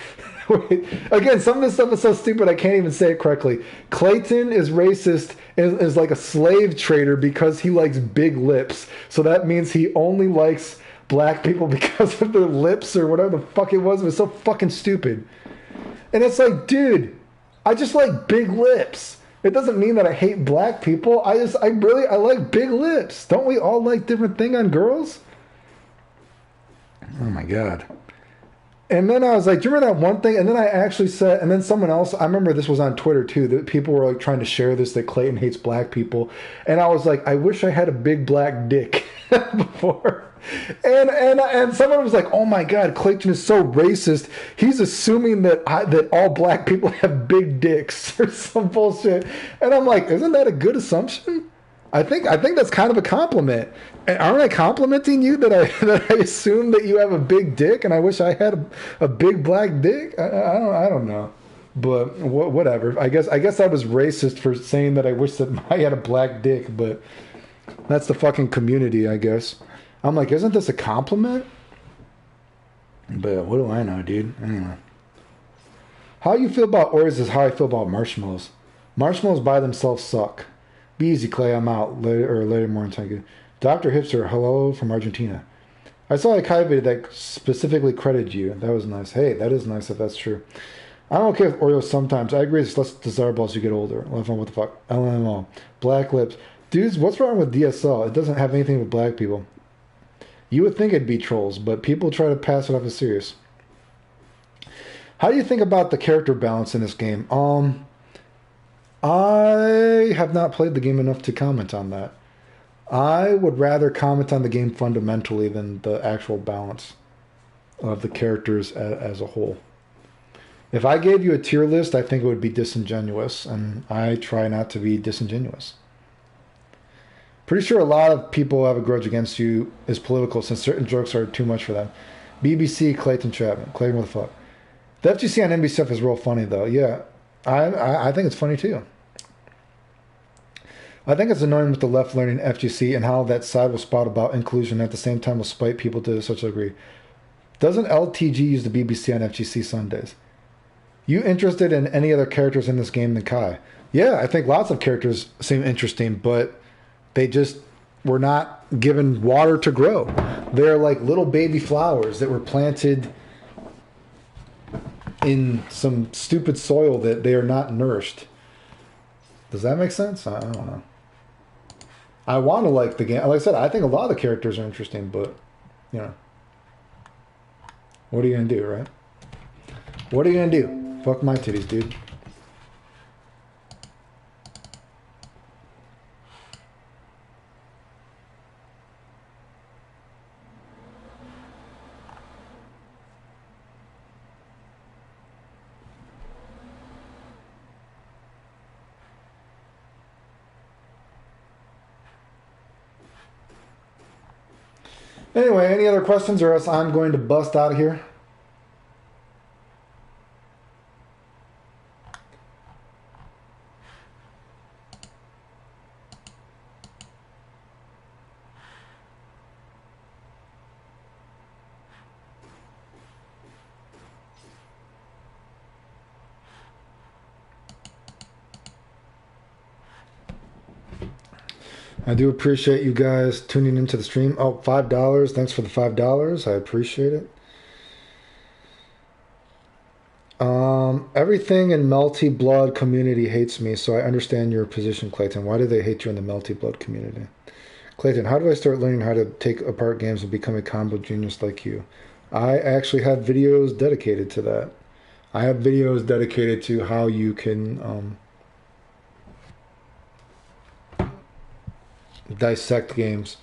Speaker 1: Again, some of this stuff is so stupid I can't even say it correctly. Clayton is racist and is like a slave trader because he likes big lips. So that means he only likes black people because of their lips or whatever the fuck it was. It was so fucking stupid. And it's like, dude, I just like big lips. It doesn't mean that I hate black people. I like big lips. Don't we all like different things on girls? Oh my God. And then I was like, do you remember that one thing? And then I actually said, and then someone else, I remember this was on Twitter too, that people were like trying to share this, that Clayton hates black people. And I was like, I wish I had a big black dick before. And someone was like, oh my God, Clayton is so racist. He's assuming that that all black people have big dicks or some bullshit. And I'm like, isn't that a good assumption? I think that's kind of a compliment. And aren't I complimenting you that I assume that you have a big dick and I wish I had a big black dick? I don't know. But whatever. I guess I was racist for saying that I wish that I had a black dick, but that's the fucking community, I guess. I'm like, isn't this a compliment? But what do I know, dude? Anyway. How you feel about Oreos is how I feel about marshmallows. Marshmallows by themselves suck. Be easy, Clay. I'm out. Later more. Thank you. Dr. Hipster, hello from Argentina. I saw a Kai video that specifically credited you. That was nice. Hey, that is nice if that's true. I'm okay with Oreos sometimes. I agree it's less desirable as you get older. What the fuck? LMO. Black lips. Dudes, what's wrong with DSL? It doesn't have anything with black people. You would think it'd be trolls, but people try to pass it off as serious. How do you think about the character balance in this game? I have not played the game enough to comment on that. I would rather comment on the game fundamentally than the actual balance of the characters as a whole. If I gave you a tier list, I think it would be disingenuous, and I try not to be disingenuous. Pretty sure a lot of people have a grudge against you is political since certain jokes are too much for them. BBC, Clayton Chapman. Clayton, what the fuck? The FGC on NBC stuff is real funny, though. Yeah, I think it's funny, too. I think it's annoying with the left learning FGC and how that side will spout about inclusion and at the same time will spite people to such a degree. Doesn't LTG use the BBC on FGC Sundays? You interested in any other characters in this game than Kai? Yeah, I think lots of characters seem interesting, but they just were not given water to grow. They're like little baby flowers that were planted in some stupid soil that they are not nourished. Does that make sense? I don't know. I want to like the game. Like I said, I think a lot of the characters are interesting, but, you know. What are you going to do, right? What are you going to do? Fuck my titties, dude. Anyway, any other questions or else I'm going to bust out of here? I do appreciate you guys tuning into the stream. Oh, $5. Thanks for the $5. I appreciate it. Everything in Melty Blood community hates me, so I understand your position, Clayton. Why do they hate you in the Melty Blood community? Clayton, how do I start learning how to take apart games and become a combo genius like you? I actually have videos dedicated to that. I have videos dedicated to how you can dissect games.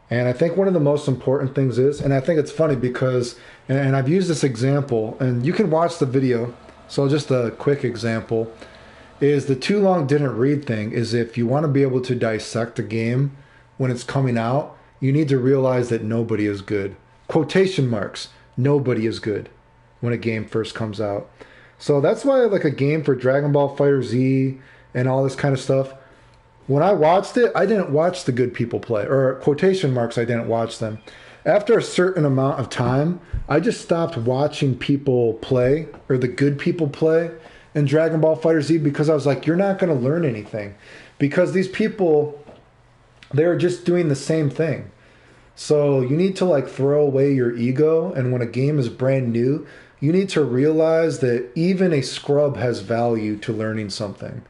Speaker 1: And I think one of the most important things is, and I think it's funny because, and I've used this example, and you can watch the video, so just a quick example, is the too long didn't read thing is if you want to be able to dissect a game when it's coming out, you need to realize that nobody is good. Quotation marks, nobody is good when a game first comes out. So that's why like a game for Dragon Ball FighterZ and all this kind of stuff, when I watched it, I didn't watch the good people play, or quotation marks, I didn't watch them. After a certain amount of time, I just stopped watching people play, or the good people play in Dragon Ball FighterZ because I was like, you're not going to learn anything. Because these people, they're just doing the same thing. So you need to like throw away your ego, and when a game is brand new, you need to realize that even a scrub has value to learning something.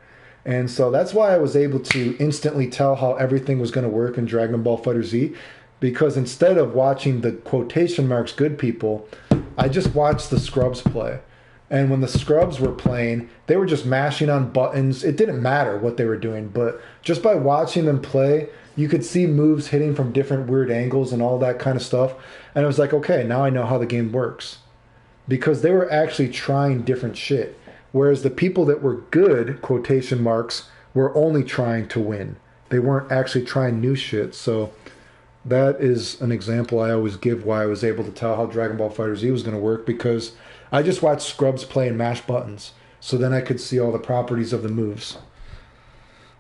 Speaker 1: And so that's why I was able to instantly tell how everything was going to work in Dragon Ball Fighter Z, because instead of watching the quotation marks good people, I just watched the scrubs play. And when the scrubs were playing, they were just mashing on buttons. It didn't matter what they were doing, but just by watching them play, you could see moves hitting from different weird angles and all that kind of stuff. And it was like, okay, now I know how the game works. Because they were actually trying different shit. Whereas the people that were good, quotation marks, were only trying to win. They weren't actually trying new shit. So that is an example I always give why I was able to tell how Dragon Ball Fighter Z was going to work, because I just watched scrubs play and mash buttons. So then I could see all the properties of the moves.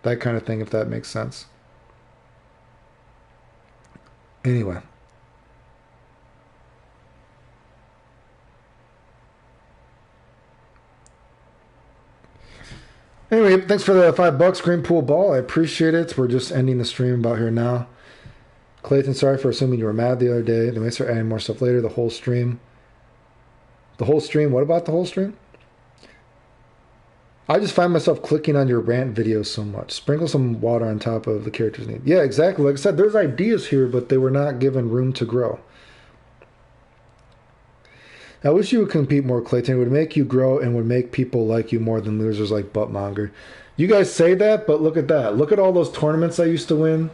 Speaker 1: That kind of thing, if that makes sense. Anyway. Anyway, thanks for the $5, Green Pool Ball. I appreciate it. We're just ending the stream about here now. Clayton, sorry for assuming you were mad the other day. They may start adding more stuff later. The whole stream. The whole stream? What about the whole stream? I just find myself clicking on your rant videos so much. Sprinkle some water on top of the character's name. Yeah, exactly. Like I said, there's ideas here, but they were not given room to grow. I wish you would compete more, Clayton. It would make you grow and would make people like you more than losers like Buttmonger. You guys say that, but look at that. Look at all those tournaments I used to win,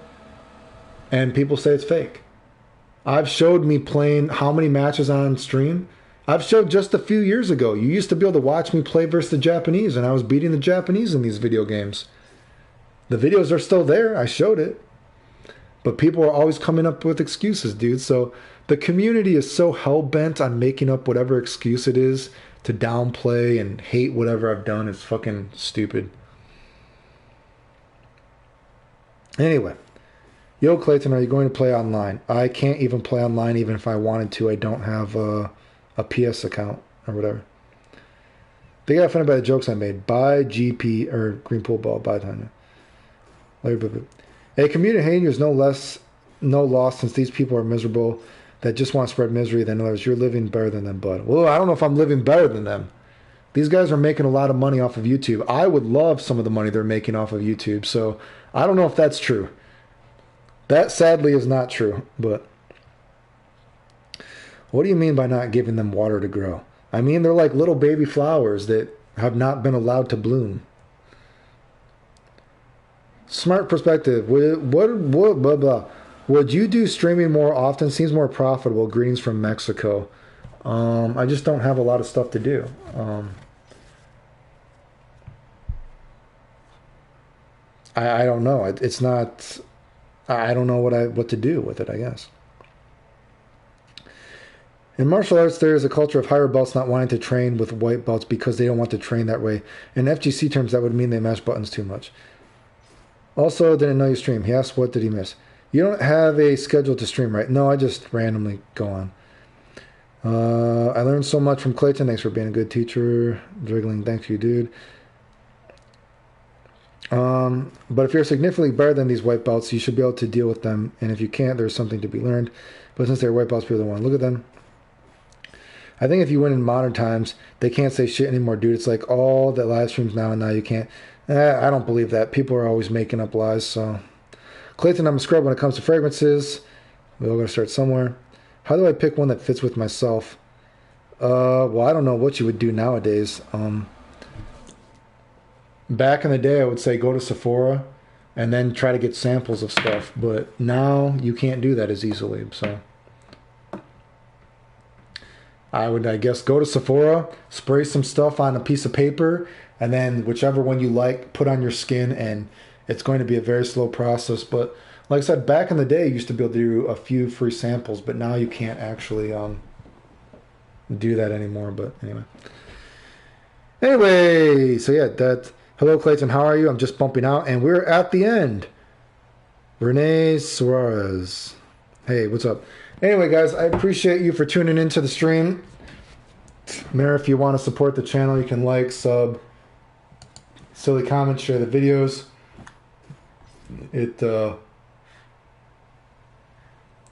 Speaker 1: and people say it's fake. I've showed me playing how many matches on stream. I've showed just a few years ago. You used to be able to watch me play versus the Japanese, and I was beating the Japanese in these video games. The videos are still there. I showed it. But people are always coming up with excuses, dude. So the community is so hell-bent on making up whatever excuse it is to downplay and hate whatever I've done. It's fucking stupid. Anyway. Yo, Clayton, are you going to play online? I can't even play online even if I wanted to. I don't have a PS account or whatever. They got offended by the jokes I made. Bye, GP, or Green Pool Ball. Bye, Tanya. A community hating is no loss since these people are miserable that just want to spread misery than others. You're living better than them, bud. Well, I don't know if I'm living better than them. These guys are making a lot of money off of YouTube. I would love some of the money they're making off of YouTube, so I don't know if that's true. That sadly is not true, but what do you mean by not giving them water to grow? I mean, they're like little baby flowers that have not been allowed to bloom. Smart perspective. Blah, blah. Would you do streaming more often? Seems more profitable. Greetings from Mexico. I just don't have a lot of stuff to do. I don't know. It's not. I don't know what to do with it, I guess. In martial arts, there is a culture of higher belts not wanting to train with white belts because they don't want to train that way. In FGC terms, that would mean they mash buttons too much. Also, didn't know you stream. He asked, what did he miss? You don't have a schedule to stream, right? No, I just randomly go on. I learned so much from Clayton. Thanks for being a good teacher. Jiggling, thank you, dude. But if you're significantly better than these white belts, you should be able to deal with them. And if you can't, there's something to be learned. But since they're white belts, people don't want to look at them. I think if you win in modern times, they can't say shit anymore, dude. It's like all that live streams now, and now you can't. I don't believe that. People are always making up lies. So, Clayton, I'm a scrub when it comes to fragrances. We're all going to start somewhere. How do I pick one that fits with myself? Well, I don't know what you would do nowadays. Back in the day, I would say go to Sephora and then try to get samples of stuff. But now you can't do that as easily. So I would, I guess, go to Sephora, spray some stuff on a piece of paper, and then whichever one you like, put on your skin, and it's going to be a very slow process. But like I said, back in the day, you used to be able to do a few free samples, but now you can't actually do that anymore. But anyway, so yeah, that. Hello, Clayton. How are you? I'm just bumping out, and we're at the end. Renee Suarez. Hey, what's up? Anyway, guys, I appreciate you for tuning into the stream. Remember, if you want to support the channel, you can like, sub, silly comments, share the videos.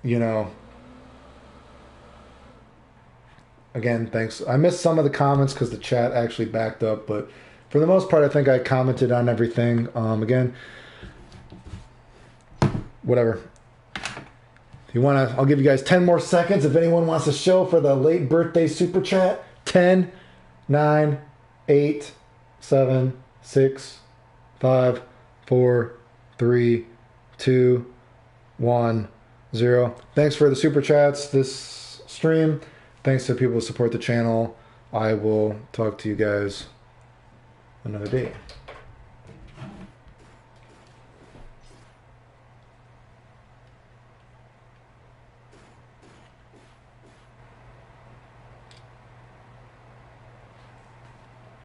Speaker 1: you know, again, thanks. I missed some of the comments because the chat actually backed up, but for the most part, I think I commented on everything. Again, whatever. If you want to, I'll give you guys 10 more seconds. If anyone wants to show for the late birthday super chat, 10, 9, 8, 7, 6, 5, 4, 3, 2, 1, 0. Thanks for the super chats this stream. Thanks to people who support the channel. I will talk to you guys another day.